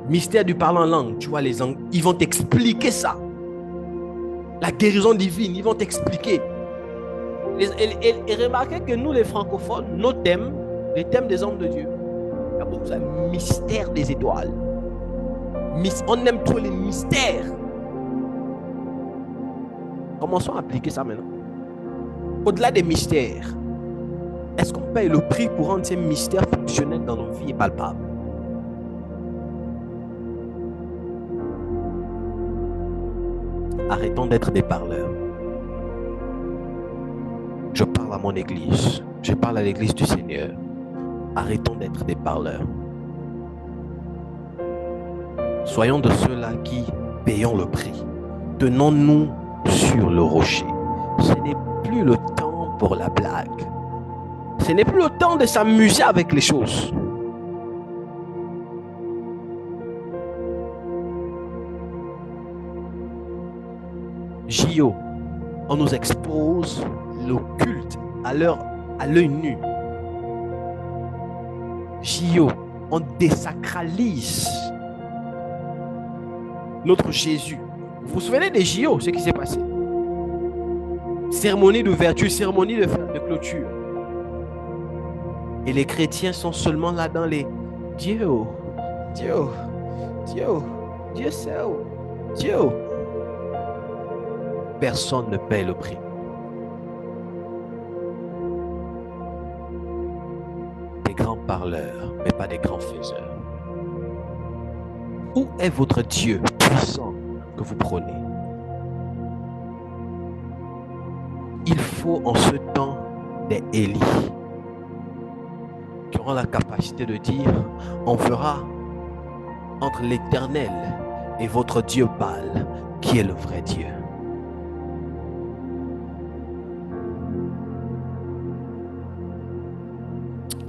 Mystère du parler en langue, tu vois, les langues, ils vont t'expliquer ça. La guérison divine, ils vont t'expliquer. Et remarquez que nous, les francophones, nos thèmes, les thèmes des hommes de Dieu, il y a beaucoup de mystère des étoiles. On aime trop les mystères. Commençons à appliquer ça maintenant. Au-delà des mystères, est-ce qu'on paye le prix pour rendre ces mystères fonctionnels dans nos vies et palpables? Arrêtons d'être des parleurs. Je parle à mon église. Je parle à l'église du Seigneur. Arrêtons d'être des parleurs. Soyons de ceux-là qui payons le prix. Tenons-nous sur le rocher. Ce n'est plus le temps pour la blague. Ce n'est plus le temps de s'amuser avec les choses. JO, on nous expose l'occulte à l'œil nu. JO, on désacralise notre Jésus. Vous vous souvenez des JO, ce qui s'est passé? Cérémonie d'ouverture, cérémonie de clôture. Et les chrétiens sont seulement là dans les Dieu, Dieu, Dieu, Dieu seul, Dieu. Personne ne paie le prix. Des grands parleurs, mais pas des grands faiseurs. Où est votre Dieu puissant que vous prônez? Il faut en ce temps des Élie qui auront la capacité de dire, on fera entre l'Éternel et votre Dieu Baal, qui est le vrai Dieu.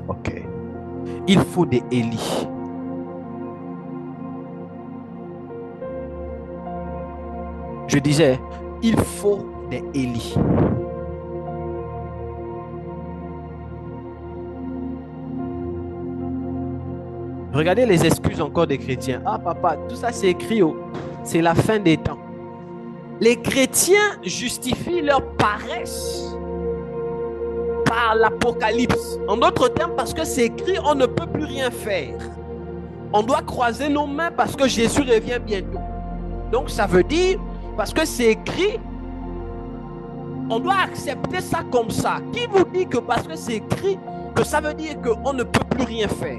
Ok. Il faut des Élie. Je disais, il faut des Élie. Regardez les excuses encore des chrétiens. Ah papa, tout ça c'est écrit, c'est la fin des temps. Les chrétiens justifient leur paresse par l'Apocalypse. En d'autres termes, parce que c'est écrit, on ne peut plus rien faire. On doit croiser nos mains parce que Jésus revient bientôt. Donc ça veut dire, parce que c'est écrit, on doit accepter ça comme ça. Qui vous dit que parce que c'est écrit, que ça veut dire qu'on ne peut plus rien faire?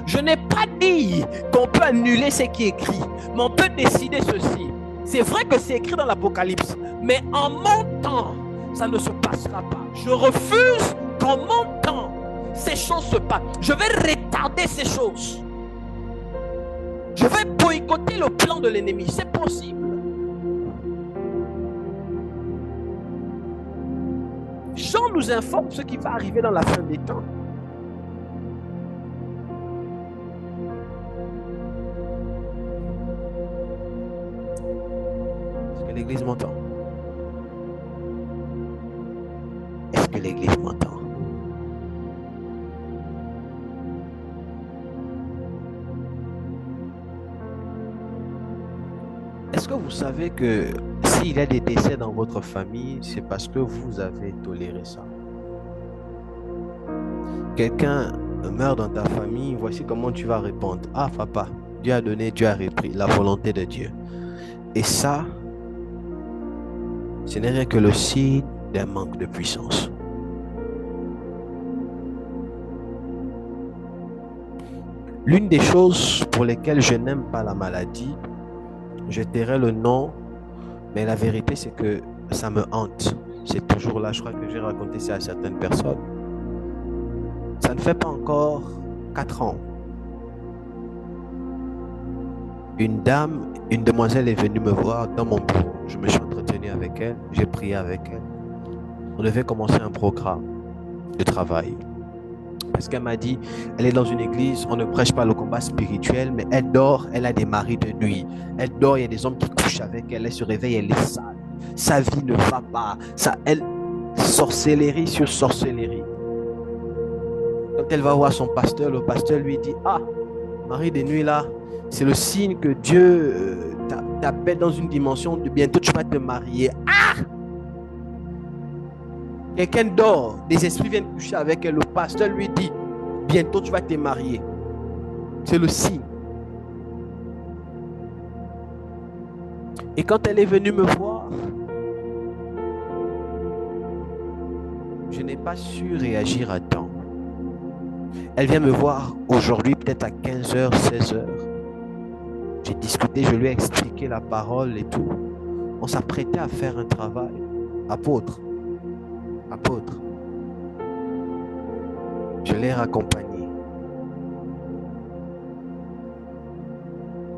Je n'ai pas dit qu'on peut annuler ce qui est écrit, mais on peut décider ceci. C'est vrai que c'est écrit dans l'Apocalypse, mais en mon temps, ça ne se passera pas. Je refuse qu'en mon temps, ces choses se passent. Je vais retarder ces choses. Je vais boycotter le plan de l'ennemi. C'est possible. Jean nous informe ce qui va arriver dans la fin des temps. Est-ce que l'Église m'entend? Est-ce que l'Église m'entend? Est-ce que vous savez que s'il y a des décès dans votre famille, c'est parce que vous avez toléré ça? Quelqu'un meurt dans ta famille, voici comment tu vas répondre. Ah papa, Dieu a donné, Dieu a repris, la volonté de Dieu. Et ça, ce n'est rien que le signe d'un manque de puissance. L'une des choses pour lesquelles je n'aime pas la maladie, je tairai le nom, mais la vérité c'est que ça me hante. C'est toujours là, je crois que j'ai raconté ça à certaines personnes. Ça ne fait pas encore 4 ans. une demoiselle est venue me voir dans mon bureau. Je me suis entretenu avec elle, j'ai prié avec elle. On devait commencer un programme de travail. Parce qu'elle m'a dit, elle est dans une église, on ne prêche pas le combat spirituel, mais elle dort, elle a des maris de nuit. Elle dort, il y a des hommes qui couchent avec elle, elle se réveille, elle est sale. Sa vie ne va pas. Sorcellerie sur sorcellerie. Quand elle va voir son pasteur, le pasteur lui dit, ah, mari de nuit là, c'est le signe que Dieu t'appelle dans une dimension de bientôt tu vas te marier. Ah! Quelqu'un dort, des esprits viennent coucher avec elle, le pasteur lui dit, bientôt tu vas te marier. C'est le signe. Et quand elle est venue me voir, je n'ai pas su réagir à temps. Elle vient me voir aujourd'hui, peut-être à 15h, 16h. J'ai discuté, je lui ai expliqué la parole et tout. On s'apprêtait à faire un travail. Apôtre. Je l'ai raccompagné.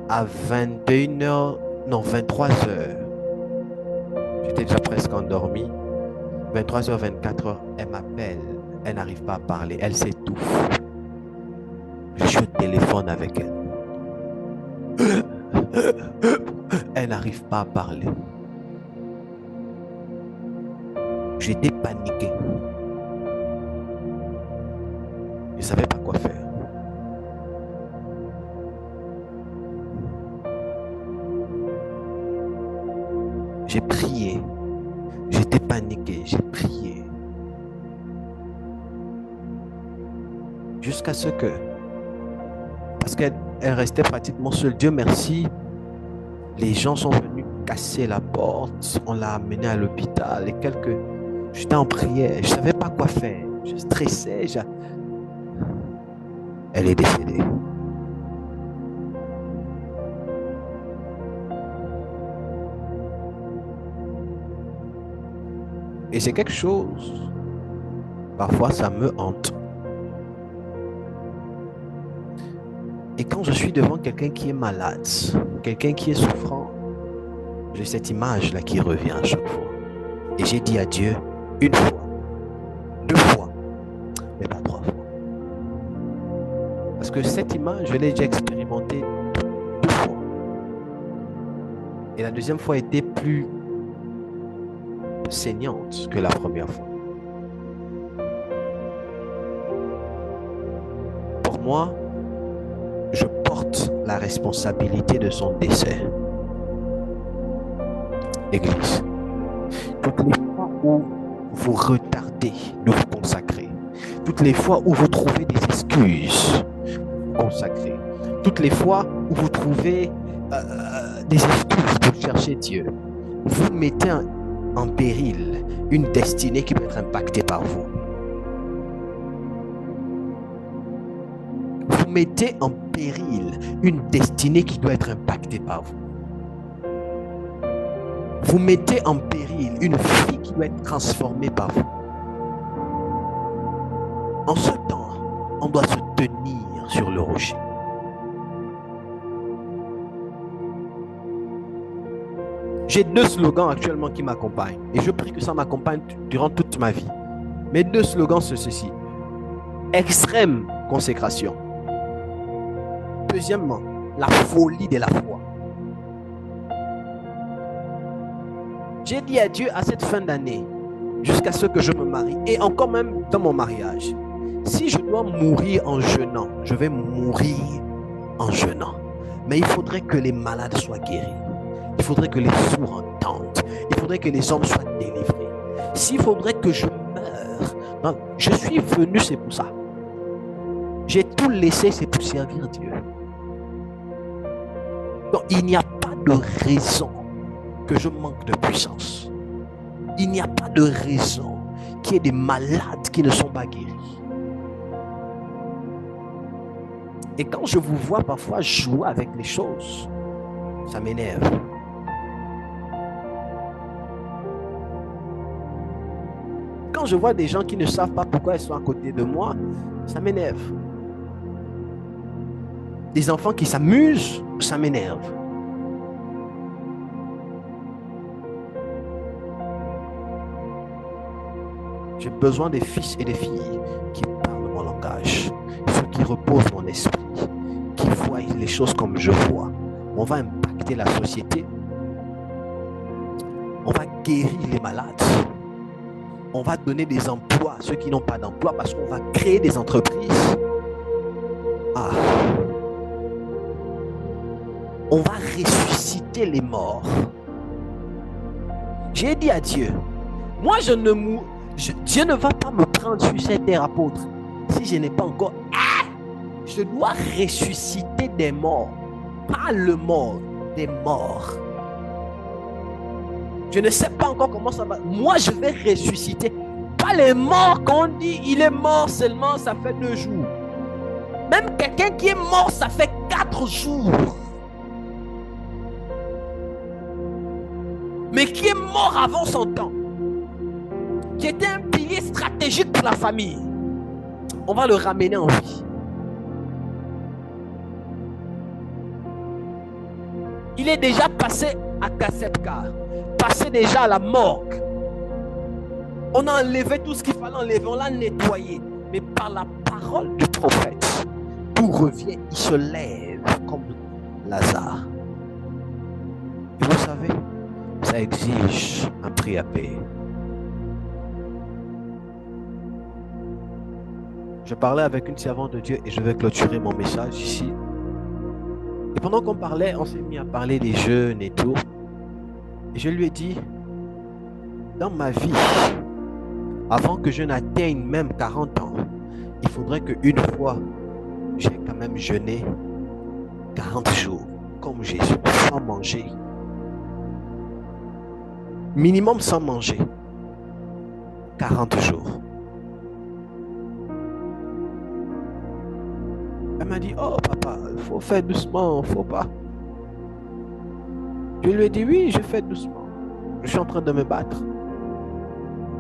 À 21h, non, 23h. J'étais déjà presque endormi. 23h, 24h, elle m'appelle. Elle n'arrive pas à parler. Elle s'étouffe. Je suis au téléphone avec elle. Elle n'arrive pas à parler. J'étais paniqué. Je ne savais pas quoi faire. J'ai prié. J'étais paniqué. J'ai prié. Jusqu'à ce que... Parce qu'elle restait pratiquement seule. Dieu merci. Les gens sont venus casser la porte. On l'a amenée à l'hôpital. Et j'étais en prière. Je ne savais pas quoi faire. Je stressais. Elle est décédée. Et c'est quelque chose, parfois ça me hante. Et quand je suis devant quelqu'un qui est malade, quelqu'un qui est souffrant, j'ai cette image-là qui revient à chaque fois. Et j'ai dit à Dieu, une fois, deux fois, mais pas trois fois. Parce que cette image, je l'ai déjà expérimentée deux fois. Et la deuxième fois était plus saignante que la première fois. Pour moi, je porte la responsabilité de son décès. Église, toutes les fois où vous retardez de vous consacrer, toutes les fois où vous trouvez des excuses pour vous consacrer, toutes les fois où vous trouvez des excuses pour chercher Dieu, vous mettez en péril une destinée qui peut être impactée par vous. Vous mettez en péril une destinée qui doit être impactée par vous. Vous mettez en péril une vie qui doit être transformée par vous. En ce temps, on doit se tenir sur le rocher. J'ai deux slogans actuellement qui m'accompagnent. Et je prie que ça m'accompagne durant toute ma vie. Mes deux slogans sont ceci. Extrême consécration. Deuxièmement, la folie de la foi. J'ai dit à Dieu à cette fin d'année, jusqu'à ce que je me marie, et encore même dans mon mariage, si je dois mourir en jeûnant, je vais mourir en jeûnant. Mais il faudrait que les malades soient guéris. Il faudrait que les sourds entendent. Il faudrait que les hommes soient délivrés. S'il faudrait que je meure, je suis venu, c'est pour ça. J'ai tout laissé, c'est pour servir Dieu. Donc, il n'y a pas de raison que je manque de puissance. Il n'y a pas de raison qu'il y ait des malades qui ne sont pas guéris. Et quand je vous vois parfois jouer avec les choses, ça m'énerve. Quand je vois des gens qui ne savent pas pourquoi ils sont à côté de moi, ça m'énerve. Des enfants qui s'amusent, ça m'énerve. J'ai besoin des fils et des filles qui parlent mon langage, ceux qui reposent mon esprit, qui voient les choses comme je vois. On va impacter la société. On va guérir les malades. On va donner des emplois à ceux qui n'ont pas d'emploi parce qu'on va créer des entreprises. Ah. On va ressusciter les morts. J'ai dit à Dieu, moi je ne mourrai. Dieu ne va pas me prendre sur cette terre apôtre si je n'ai pas encore. Je dois ressusciter des morts. Pas le mort, des morts. Je ne sais pas encore comment ça va. Moi, je vais ressusciter. Pas les morts qu'on dit, il est mort seulement, ça fait 2 jours. Même quelqu'un qui est mort, ça fait 4 jours. Mais qui est mort avant son temps. Qui était un pilier stratégique pour la famille. On va le ramener en vie. Il est déjà passé à Kassepka, passé déjà à la morgue. On a enlevé tout ce qu'il fallait enlever, on l'a nettoyé. Mais par la parole du prophète, tout revient, il se lève comme Lazare. Et vous savez, ça exige un prix à payer. Je parlais avec une servante de Dieu et je vais clôturer mon message ici. Et pendant qu'on parlait, on s'est mis à parler des jeûnes et tout. Et je lui ai dit, dans ma vie, avant que je n'atteigne même 40 ans, il faudrait qu'une fois, j'ai quand même jeûné 40 jours, comme Jésus, sans manger. Minimum sans manger. 40 jours. Elle m'a dit, oh papa, il faut faire doucement, il ne faut pas. Je lui ai dit, oui, je fais doucement. Je suis en train de me battre.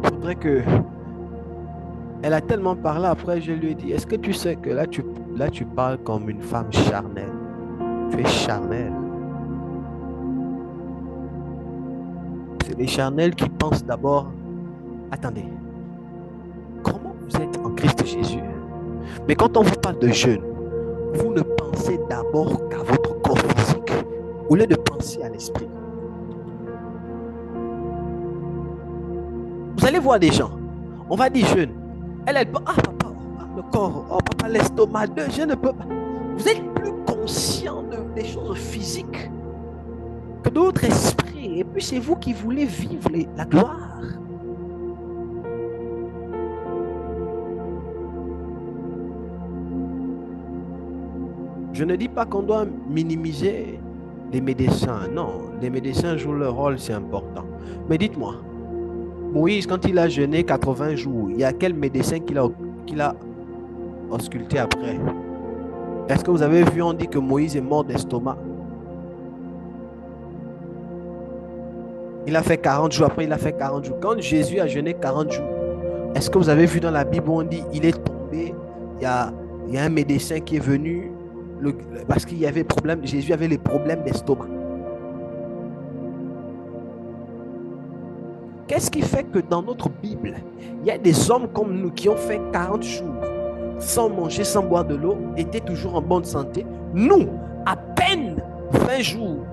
Il faudrait que... Elle a tellement parlé après, je lui ai dit, est-ce que tu sais que là tu parles comme une femme charnelle. Tu es charnelle. C'est les charnels qui pensent d'abord, attendez, comment vous êtes en Christ Jésus? Mais quand on vous parle de jeûne, vous ne pensez d'abord qu'à votre corps physique, au lieu de penser à l'esprit. Vous allez voir des gens, on va dire jeûne. Elle peut, ah papa, le corps, oh papa, l'estomac, je ne peux pas. Vous êtes plus conscient des choses physiques que de votre esprit. Et puis c'est vous qui voulez vivre la gloire. Je ne dis pas qu'on doit minimiser les médecins. Non, les médecins jouent leur rôle, c'est important. Mais dites-moi, Moïse, quand il a jeûné 80 jours, il y a quel médecin qu'il a ausculté après? Est-ce que vous avez vu, on dit que Moïse est mort d'estomac? Il a fait 40 jours, après il a fait 40 jours. Quand Jésus a jeûné 40 jours, est-ce que vous avez vu dans la Bible où on dit il est tombé, il y a un médecin qui est venu, parce qu'il y avait problème, Jésus avait les problèmes d'estomac. Qu'est-ce qui fait que dans notre Bible, il y a des hommes comme nous qui ont fait 40 jours sans manger, sans boire de l'eau, étaient toujours en bonne santé? Nous, à peine 20 jours,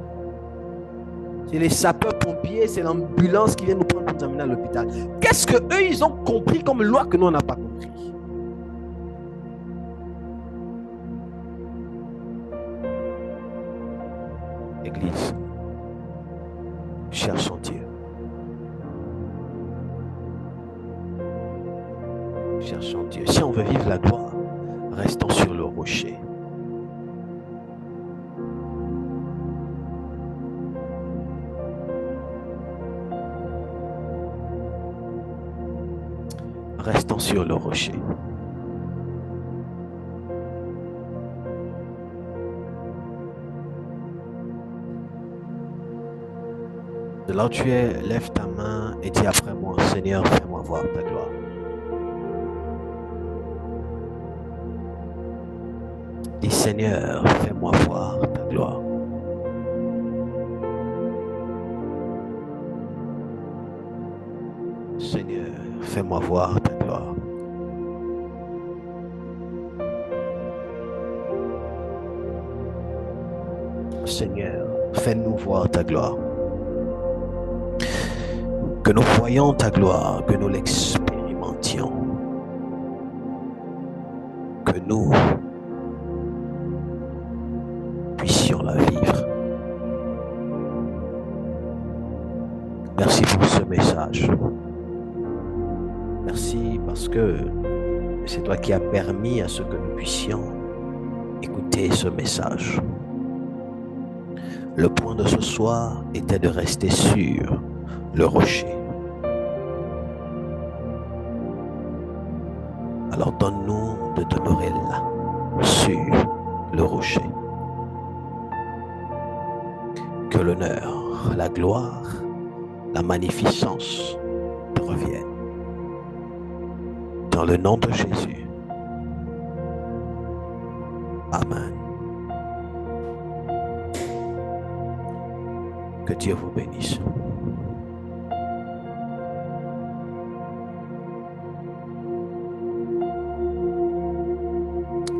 c'est les sapeurs-pompiers, c'est l'ambulance qui vient nous prendre pour nous amener à l'hôpital. Qu'est-ce qu'eux, ils ont compris comme loi que nous, on n'a pas compris? Église, cherchons Dieu. Cherchons Dieu. Si on veut vivre la gloire, restons sur le rocher. Restons sur le rocher. De là où tu es, lève ta main et dis après moi, Seigneur, fais-moi voir ta gloire. Dis Seigneur, fais-moi voir ta gloire. Seigneur, fais-moi voir ta gloire. Seigneur, fais-nous voir ta gloire. Que nous voyions ta gloire, que nous l'expérimentions. Que nous puissions la vivre. Merci pour ce message. Merci parce que c'est toi qui as permis à ce que nous puissions écouter ce message. Le point de ce soir était de rester sur le rocher. Alors donne-nous de demeurer là, sur le rocher. Que l'honneur, la gloire, la magnificence te reviennent. Dans le nom de Jésus. Amen. Que Dieu vous bénisse.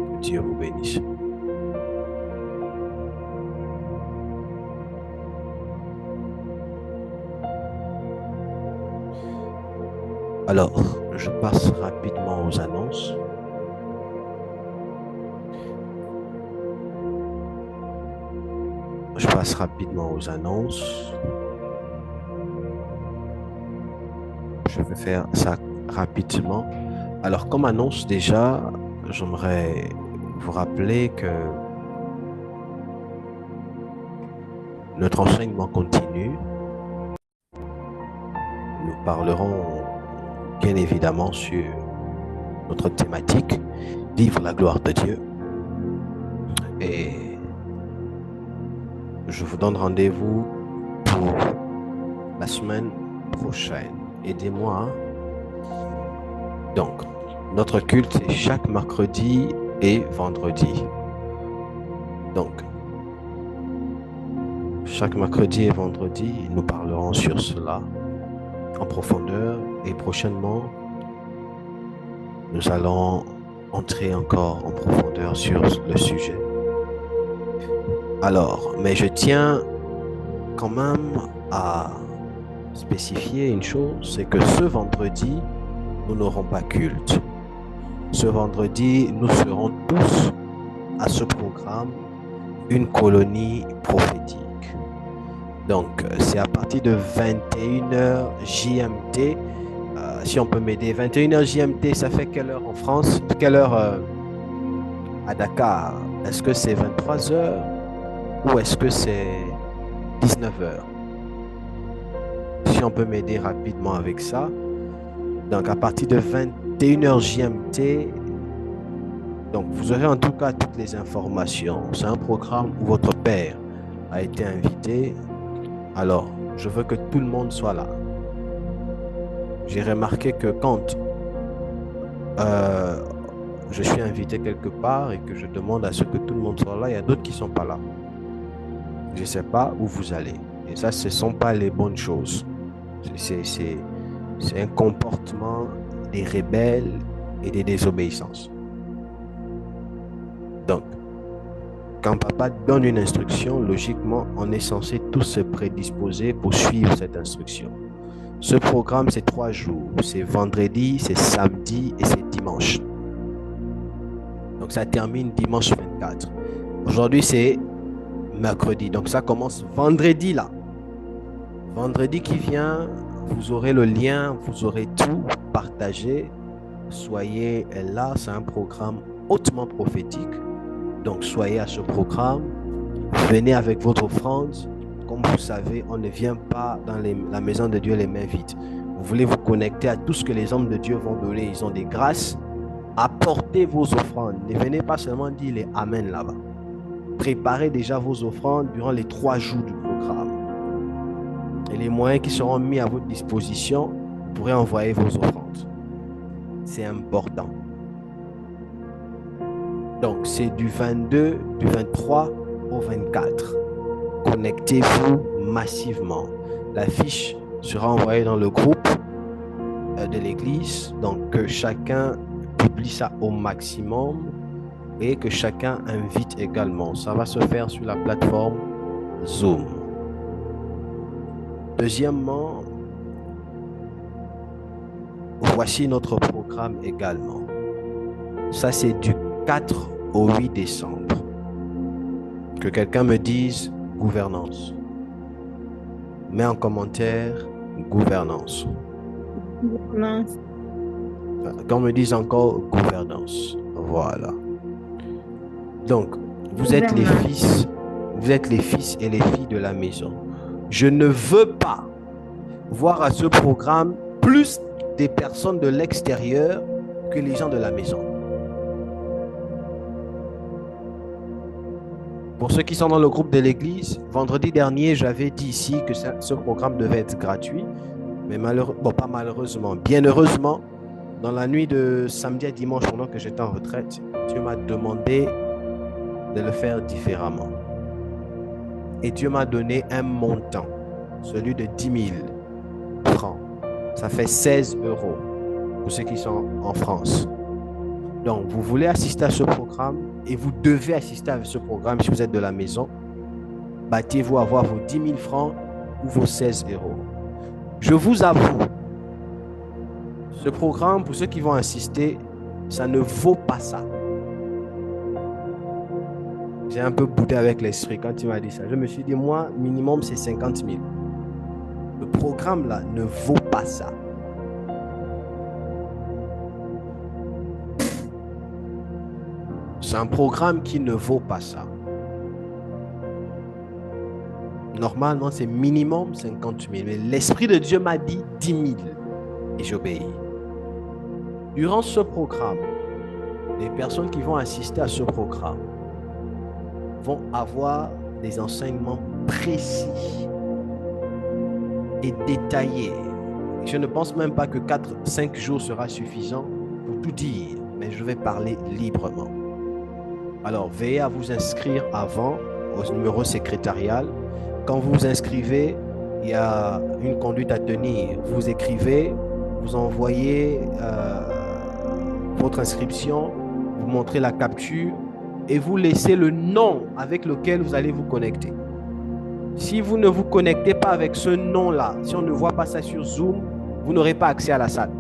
Que Dieu vous bénisse. Alors, je passe rapidement aux annonces. Je passe rapidement aux annonces. Je vais faire ça rapidement. Alors, comme annonce déjà, j'aimerais vous rappeler que notre enseignement continue. Nous parlerons bien évidemment sur notre thématique, vivre la gloire de Dieu. Et je vous donne rendez-vous pour la semaine prochaine. Aidez-moi. Donc, notre culte est chaque mercredi et vendredi. Donc, chaque mercredi et vendredi, nous parlerons sur cela en profondeur et prochainement, nous allons entrer encore en profondeur sur le sujet. Alors, mais je tiens quand même à spécifier une chose, c'est que ce vendredi, nous n'aurons pas culte. Ce vendredi, nous serons tous à ce programme, une colonie prophétique. Donc, c'est à partir de 21h JMT. Si on peut m'aider, 21h JMT, ça fait quelle heure en France? Quelle heure à Dakar? Est-ce que c'est 23h ou est-ce que c'est 19h? Si on peut m'aider rapidement avec ça. Donc, à partir de 21h JMT, donc vous aurez en tout cas toutes les informations. C'est un programme où votre père a été invité. Alors, je veux que tout le monde soit là. J'ai remarqué que quand je suis invité quelque part et que je demande à ce que tout le monde soit là, il y a d'autres qui ne sont pas là. Je ne sais pas où vous allez. Et ça, ce ne sont pas les bonnes choses. C'est un comportement des rebelles et des désobéissances. Donc, quand papa donne une instruction, logiquement, on est censé tous se prédisposer pour suivre cette instruction. Ce programme, c'est 3 jours. C'est vendredi, c'est samedi et c'est dimanche. Donc, ça termine dimanche 24. Aujourd'hui, c'est mercredi. Donc, ça commence vendredi, là. Vendredi qui vient, vous aurez le lien, vous aurez tout partagé. Soyez là, c'est un programme hautement prophétique. Donc, soyez à ce programme. Venez avec votre offrande. Comme vous savez, on ne vient pas dans la maison de Dieu les mains vides. Vous voulez vous connecter à tout ce que les hommes de Dieu vont donner. Ils ont des grâces. Apportez vos offrandes. Ne venez pas seulement dire les Amen là-bas. Préparez déjà vos offrandes durant les 3 jours du programme. Et les moyens qui seront mis à votre disposition, vous pourrez envoyer vos offrandes. C'est important. Donc, c'est du 23 au 24. Connectez-vous massivement. La fiche sera envoyée dans le groupe de l'église. Donc, que chacun publie ça au maximum et que chacun invite également. Ça va se faire sur la plateforme Zoom. Deuxièmement, voici notre programme également. Ça, c'est du 4 au 8 décembre. Que quelqu'un me dise gouvernance. Mets en commentaire gouvernance. Gouvernance. Qu'on me dise encore gouvernance. Voilà. Donc, vous êtes les fils et les filles de la maison. Je ne veux pas voir à ce programme plus des personnes de l'extérieur que les gens de la maison. Pour ceux qui sont dans le groupe de l'église, vendredi dernier, j'avais dit ici que ce programme devait être gratuit. Mais pas malheureusement, bien heureusement, dans la nuit de samedi à dimanche, pendant que j'étais en retraite, Dieu m'a demandé de le faire différemment. Et Dieu m'a donné un montant, celui de 10 000 francs. Ça fait 16 euros pour ceux qui sont en France. Donc, vous voulez assister à ce programme et vous devez assister à ce programme si vous êtes de la maison. Battez-vous à avoir vos 10 000 francs ou vos 16 euros. Je vous avoue, ce programme, pour ceux qui vont assister, ça ne vaut pas ça. J'ai un peu boudé avec l'esprit quand tu m'as dit ça. Je me suis dit, moi, minimum, c'est 50 000. Le programme, là, ne vaut pas ça. C'est un programme qui ne vaut pas ça. Normalement, c'est minimum 50 000. Mais l'Esprit de Dieu m'a dit 10 000. Et j'obéis. Durant ce programme, les personnes qui vont assister à ce programme vont avoir des enseignements précis et détaillés. Je ne pense même pas que 4-5 jours sera suffisant pour tout dire, mais je vais parler librement. Alors, veillez à vous inscrire avant au numéro sécrétarial. Quand vous vous inscrivez, il y a une conduite à tenir. Vous écrivez, vous envoyez votre inscription, vous montrez la capture et vous laissez le nom avec lequel vous allez vous connecter. Si vous ne vous connectez pas avec ce nom-là, si on ne voit pas ça sur Zoom, vous n'aurez pas accès à la salle.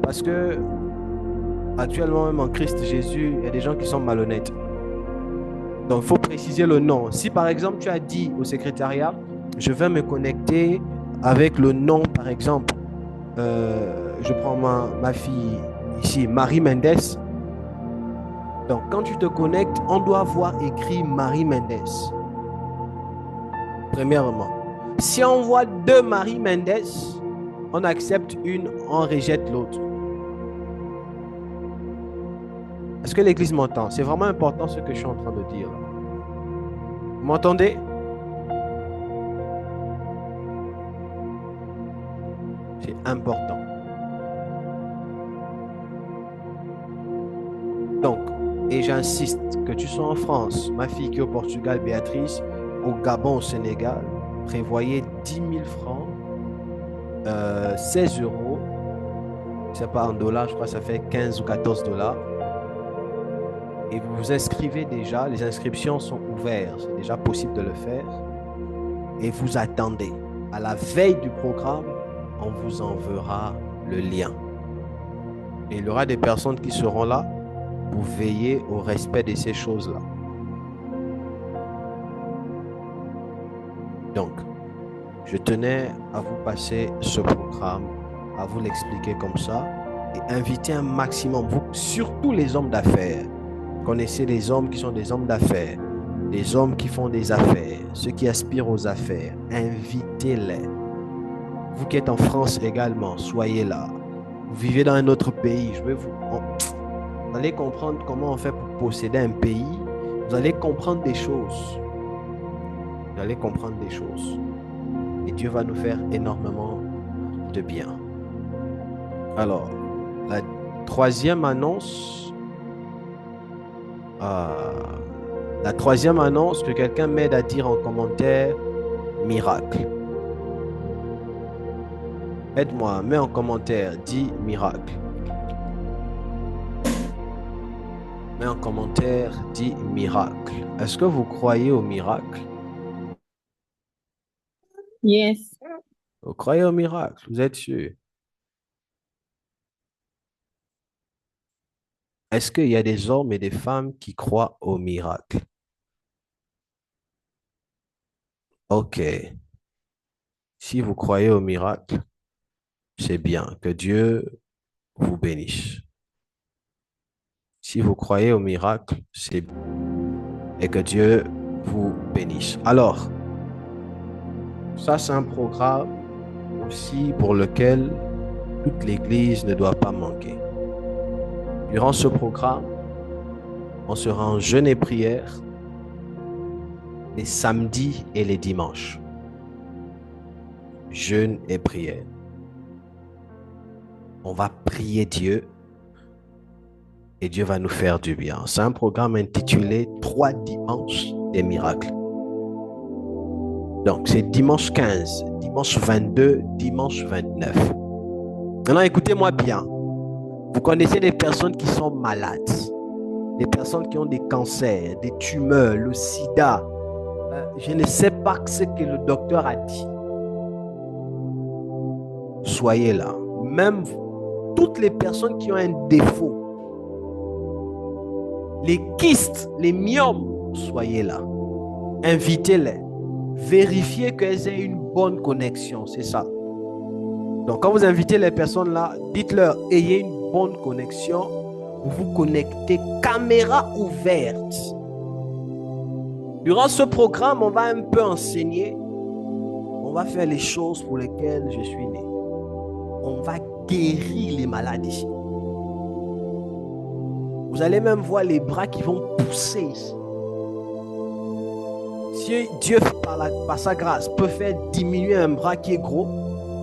Parce que actuellement, même en Christ Jésus, il y a des gens qui sont malhonnêtes. Donc, il faut préciser le nom. Si par exemple, tu as dit au secrétariat, je vais me connecter avec le nom, par exemple, je prends ma fille ici, Marie Mendes. Donc, quand tu te connectes, on doit voir écrit Marie Mendes. Premièrement. Si on voit deux Marie Mendes, on accepte une, on rejette l'autre. Est-ce que l'église m'entend? C'est vraiment important ce que je suis en train de dire. Vous m'entendez? C'est important. Donc, et j'insiste, que tu sois en France, ma fille qui est au Portugal, Béatrice, au Gabon, au Sénégal, prévoyez 10 000 francs, 16 euros, je ne sais pas en dollars, je crois que ça fait 15 ou 14 dollars. Et vous vous inscrivez déjà, les inscriptions sont ouvertes, c'est déjà possible de le faire. Et vous attendez. À la veille du programme, on vous enverra le lien. Et il y aura des personnes qui seront là pour veiller au respect de ces choses-là. Donc, je tenais à vous passer ce programme, à vous l'expliquer comme ça et inviter un maximum, vous, surtout les hommes d'affaires. Connaissez les hommes qui sont des hommes d'affaires, des hommes qui font des affaires, ceux qui aspirent aux affaires. Invitez-les. Vous qui êtes en France également, soyez là. Vous vivez dans un autre pays, vous allez comprendre comment on fait pour posséder un pays. Vous allez comprendre des choses. Vous allez comprendre des choses. Et Dieu va nous faire énormément de bien. Alors, la troisième annonce, La troisième annonce, que quelqu'un m'aide à dire en commentaire miracle. Aide-moi, mets en commentaire, dis miracle. Mets en commentaire, dis miracle. Est-ce que vous croyez au miracle? Yes. Vous croyez au miracle? Vous êtes sûr? Est-ce qu'il y a des hommes et des femmes qui croient au miracle? Ok. Si vous croyez au miracle, c'est bien. Que Dieu vous bénisse. Si vous croyez au miracle, c'est bien. Et que Dieu vous bénisse. Alors, ça c'est un programme aussi pour lequel toute l'Église ne doit pas manquer. Durant ce programme, on sera en jeûne et prière les samedis et les dimanches. Jeûne et prière. On va prier Dieu et Dieu va nous faire du bien. C'est un programme intitulé 3 dimanches des miracles. Donc, c'est dimanche 15, dimanche 22, dimanche 29. Maintenant, écoutez-moi bien. Vous connaissez des personnes qui sont malades, des personnes qui ont des cancers, des tumeurs, le sida. Je ne sais pas ce que le docteur a dit. Soyez là. Même toutes les personnes qui ont un défaut, les kystes, les myomes, soyez là. Invitez-les. Vérifiez qu'elles aient une bonne connexion, c'est ça. Donc, quand vous invitez les personnes là, dites-leur, ayez une bonne connexion. Vous connectez, caméra ouverte. Durant ce programme, on va un peu enseigner. On va faire les choses pour lesquelles je suis né. On va guérir les maladies. Vous allez même voir les bras qui vont pousser. Si Dieu, par sa grâce, peut faire diminuer un bras qui est gros,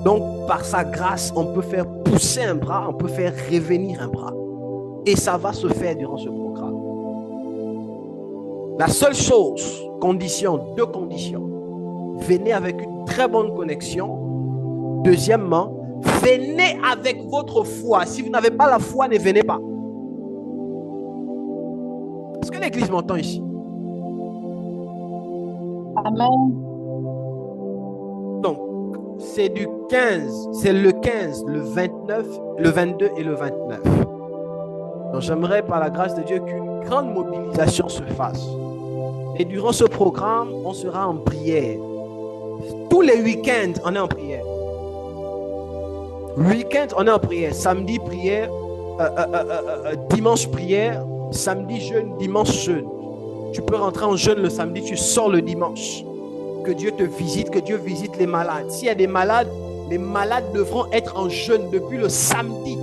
donc par sa grâce, on peut faire pousser un bras, on peut faire revenir un bras. Et ça va se faire durant ce programme. La seule chose, deux conditions. Venez avec une très bonne connexion. Deuxièmement, venez avec votre foi. Si vous n'avez pas la foi, ne venez pas. Est-ce que l'église m'entend ici? Amen. Donc, c'est du 15, c'est le 15, le 29, le 22 et le 29. Donc, j'aimerais par la grâce de Dieu qu'une grande mobilisation se fasse. Et durant ce programme, on sera en prière. Tous les week-ends, on est en prière. Week-end, on est en prière. Samedi, prière. Dimanche, prière. Samedi, jeûne. Dimanche, jeûne. Tu peux rentrer en jeûne le samedi, tu sors le dimanche. Que Dieu te visite, que Dieu visite les malades. S'il y a des malades, les malades devront être en jeûne depuis le samedi.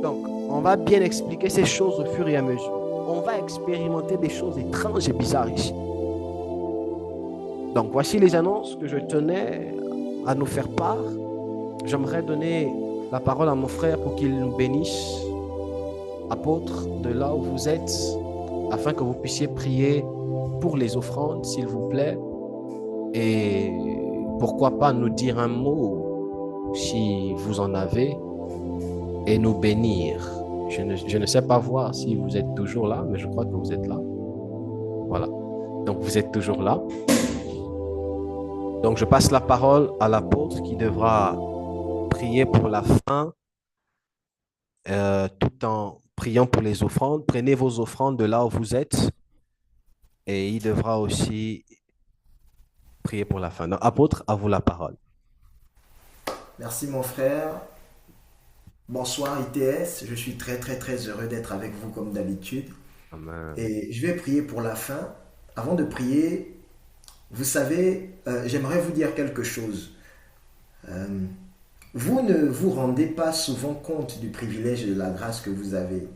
Donc, on va bien expliquer ces choses au fur et à mesure. On va expérimenter des choses étranges et bizarres ici. Donc, voici les annonces que je tenais à nous faire part. J'aimerais donner la parole à mon frère pour qu'il nous bénisse. Apôtre, de là où vous êtes, afin que vous puissiez prier pour les offrandes, s'il vous plaît. Et pourquoi pas nous dire un mot, si vous en avez, et nous bénir. Je ne sais pas voir si vous êtes toujours là, mais je crois que vous êtes là. Voilà. Donc, vous êtes toujours là. Donc, je passe la parole à l'apôtre qui devra prier pour la fin, tout en priant pour les offrandes. Prenez vos offrandes de là où vous êtes et il devra aussi prier pour la fin. Donc, apôtre, à vous la parole. Merci mon frère. Bonsoir ITS, je suis très heureux d'être avec vous comme d'habitude. Amen. Et je vais prier pour la fin. Avant de prier, vous savez, j'aimerais vous dire quelque chose. Vous ne vous rendez pas souvent compte du privilège et de la grâce que vous avez.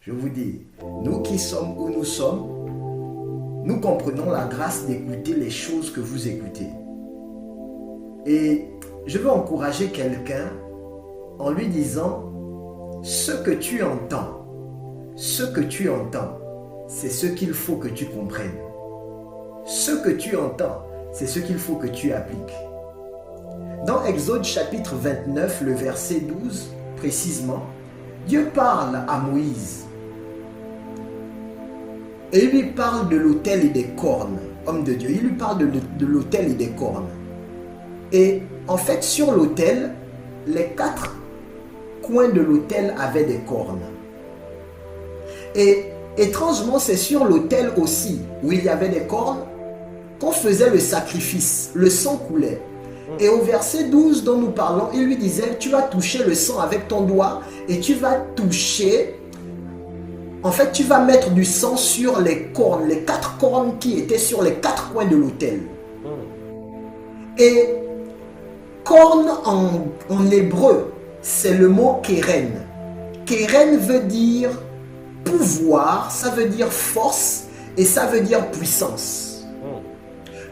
Je vous dis, nous qui sommes où nous sommes, nous comprenons la grâce d'écouter les choses que vous écoutez. Et je veux encourager quelqu'un en lui disant, ce que tu entends, c'est ce qu'il faut que tu comprennes. Ce que tu entends, c'est ce qu'il faut que tu appliques. Dans Exode chapitre 29, le verset 12, précisément, Dieu parle à Moïse. Et il lui parle de l'autel et des cornes, homme de Dieu. Il lui parle de l'autel et des cornes. Et en fait, sur l'autel, les 4 coins de l'autel avaient des cornes. Et étrangement, c'est sur l'autel aussi, où il y avait des cornes, qu'on faisait le sacrifice. Le sang coulait. Et au verset 12 dont nous parlons, il lui disait, tu vas toucher le sang avec ton doigt et tu vas toucher, en fait, tu vas mettre du sang sur les cornes, les 4 cornes qui étaient sur les 4 coins de l'autel. Et corne en hébreu, c'est le mot kéren. Kéren veut dire pouvoir, ça veut dire force et ça veut dire puissance.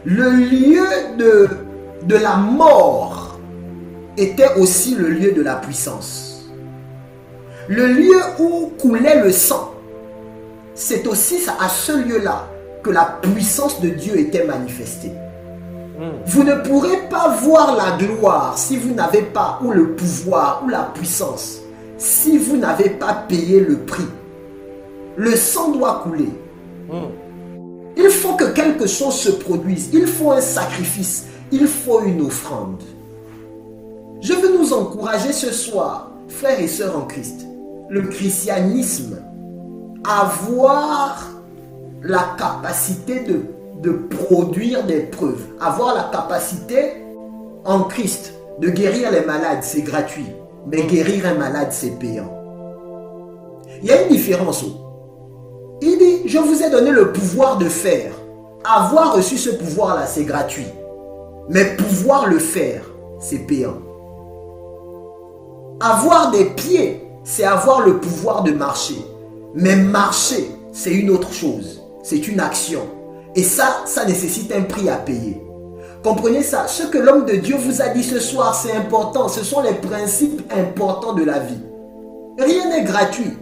Le lieu de la mort était aussi le lieu de la puissance. Le lieu où coulait le sang, c'est aussi à ce lieu-là que la puissance de Dieu était manifestée. Vous ne pourrez pas voir la gloire si vous n'avez pas, ou le pouvoir, ou la puissance, si vous n'avez pas payé le prix. Le sang doit couler. Il faut que quelque chose se produise. Il faut un sacrifice. Il faut une offrande. Je veux nous encourager ce soir, frères et sœurs en Christ, le christianisme, avoir la capacité de produire des preuves, avoir la capacité en Christ de guérir les malades, c'est gratuit, mais guérir un malade, c'est payant. Il y a une différence. Il dit, je vous ai donné le pouvoir de faire. Avoir reçu ce pouvoir-là, c'est gratuit. Mais pouvoir le faire, c'est payant. Avoir des pieds, c'est avoir le pouvoir de marcher. Mais marcher, c'est une autre chose. C'est une action. Et ça nécessite un prix à payer. Comprenez ça. Ce que l'homme de Dieu vous a dit ce soir, c'est important. Ce sont les principes importants de la vie. Rien n'est gratuit.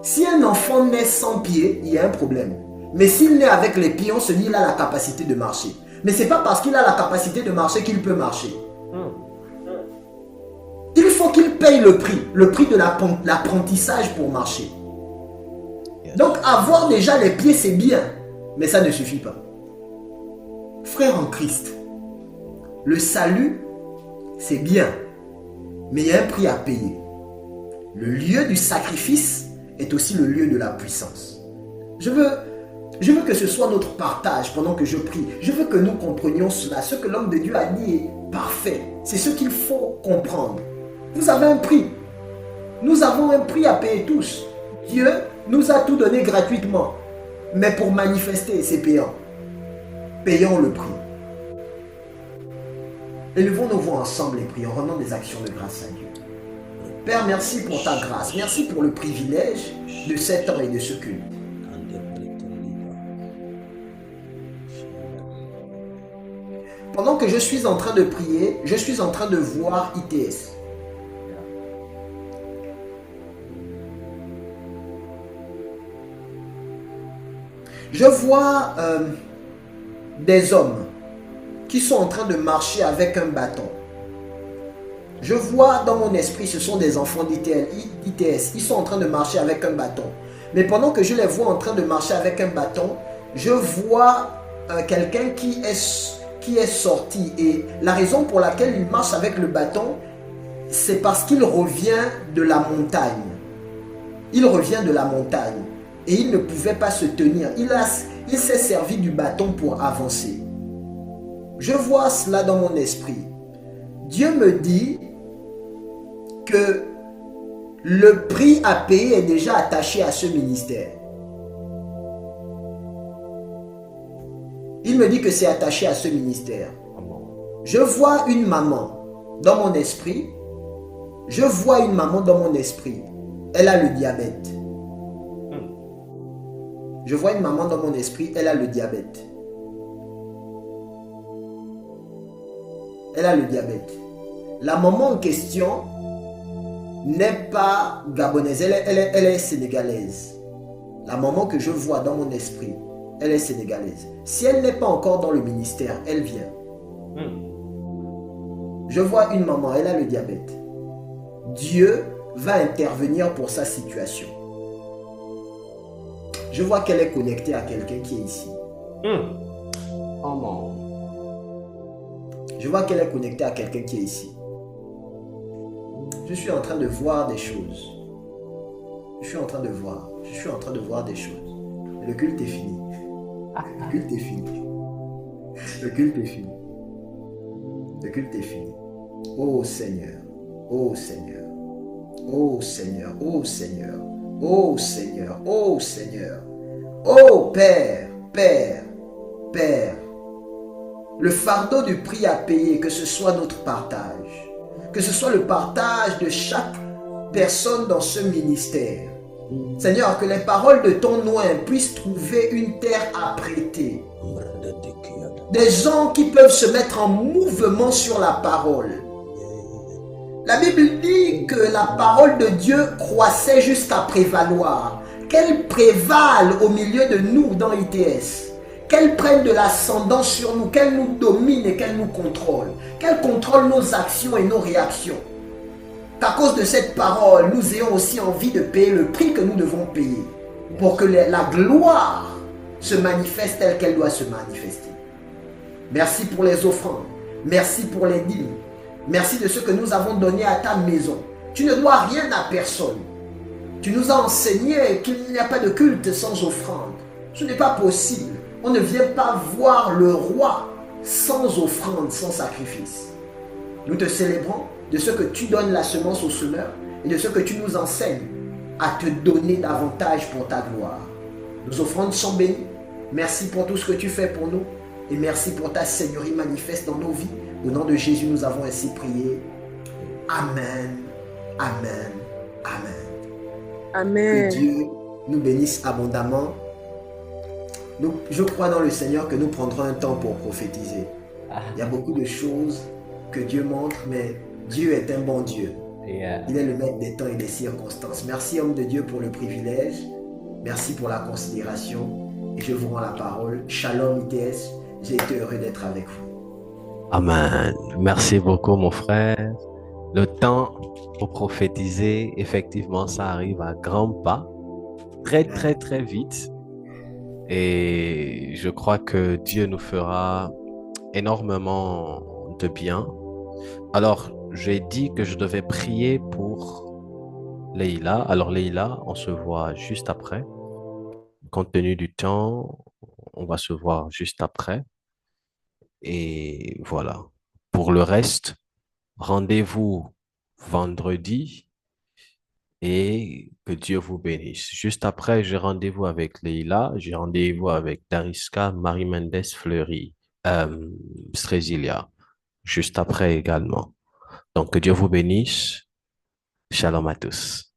Si un enfant naît sans pied, il y a un problème. Mais s'il naît avec les pieds, on se dit qu'il a la capacité de marcher. Mais ce n'est pas parce qu'il a la capacité de marcher qu'il peut marcher. Il faut qu'il paye le prix de l'apprentissage pour marcher. Donc avoir déjà les pieds, c'est bien, mais ça ne suffit pas. Frère en Christ, le salut, c'est bien, mais il y a un prix à payer. Le lieu du sacrifice est aussi le lieu de la puissance. Je veux que ce soit notre partage pendant que je prie. Je veux que nous comprenions cela. Ce que l'homme de Dieu a dit est parfait. C'est ce qu'il faut comprendre. Vous avez un prix. Nous avons un prix à payer tous. Dieu nous a tout donné gratuitement. Mais pour manifester, c'est payant. Payons le prix. Élevons nos voix ensemble et prions, rendons des actions de grâce à Dieu. Père, merci pour ta grâce. Merci pour le privilège de cet temps et de ce culte. Pendant que je suis en train de prier, je suis en train de voir ITS. Je vois des hommes qui sont en train de marcher avec un bâton. Je vois dans mon esprit, ce sont des enfants d'ITS. Ils sont en train de marcher avec un bâton. Mais pendant que je les vois en train de marcher avec un bâton, je vois quelqu'un qui est sorti. Et la raison pour laquelle il marche avec le bâton, c'est parce qu'il revient de la montagne. Il revient de la montagne. Et il ne pouvait pas se tenir. Il s'est servi du bâton pour avancer. Je vois cela dans mon esprit. Dieu me dit que le prix à payer est déjà attaché à ce ministère. Il me dit que c'est attaché à ce ministère. Je vois une maman dans mon esprit. Je vois une maman dans mon esprit. Elle a le diabète. Je vois une maman dans mon esprit, elle a le diabète. Elle a le diabète. La maman en question n'est pas gabonaise, elle est sénégalaise. La maman que je vois dans mon esprit, elle est sénégalaise. Si elle n'est pas encore dans le ministère, elle vient. Je vois une maman, elle a le diabète. Dieu va intervenir pour sa situation. Je vois qu'elle est connectée à quelqu'un qui est ici. Oh non. Je vois qu'elle est connectée à quelqu'un qui est ici. Je suis en train de voir des choses. Je suis en train de voir des choses. Le culte est fini. Le culte est fini. Le culte est fini. Le culte est fini. Oh Seigneur, oh Seigneur, oh Seigneur, oh Seigneur, oh Seigneur, oh Seigneur, oh Père, Père, Père. Le fardeau du prix à payer, que ce soit notre partage, que ce soit le partage de chaque personne dans ce ministère. Seigneur, que les paroles de ton nom puissent trouver une terre à prêter. Des gens qui peuvent se mettre en mouvement sur la parole. La Bible dit que la parole de Dieu croissait jusqu'à prévaloir. Qu'elle prévale au milieu de nous dans ITS. Qu'elle prenne de l'ascendant sur nous, qu'elle nous domine et qu'elle nous contrôle. Qu'elle contrôle nos actions et nos réactions. Qu'à cause de cette parole, nous ayons aussi envie de payer le prix que nous devons payer. Pour que la gloire se manifeste telle qu'elle doit se manifester. Merci pour les offrandes. Merci pour les dîmes. Merci de ce que nous avons donné à ta maison. Tu ne dois rien à personne. Tu nous as enseigné qu'il n'y a pas de culte sans offrande. Ce n'est pas possible. On ne vient pas voir le roi sans offrande, sans sacrifice. Nous te célébrons de ce que tu donnes la semence au semeur et de ce que tu nous enseignes à te donner davantage pour ta gloire. Nos offrandes sont bénies. Merci pour tout ce que tu fais pour nous et merci pour ta seigneurie manifeste dans nos vies. Au nom de Jésus, nous avons ainsi prié. Amen, amen, amen. Amen. Que Dieu nous bénisse abondamment. Je crois dans le Seigneur que nous prendrons un temps pour prophétiser. Il y a beaucoup de choses que Dieu montre, mais Dieu est un bon Dieu. Il est le maître des temps et des circonstances. Merci, homme de Dieu, pour le privilège. Merci pour la considération. Et je vous rends la parole. Shalom ITS. J'ai été heureux d'être avec vous. Amen. Merci beaucoup, mon frère. Le temps pour prophétiser, effectivement, ça arrive à grands pas, très, très, très vite. Et je crois que Dieu nous fera énormément de bien. Alors, j'ai dit que je devais prier pour Leïla. Alors, Leïla, on se voit juste après. Compte tenu du temps, on va se voir juste après. Et voilà. Pour le reste, rendez-vous vendredi et que Dieu vous bénisse. Juste après, j'ai rendez-vous avec Leïla, j'ai rendez-vous avec Dariska, Marie-Mendes Fleury, Strésilia. Juste après également. Donc, que Dieu vous bénisse. Shalom à tous.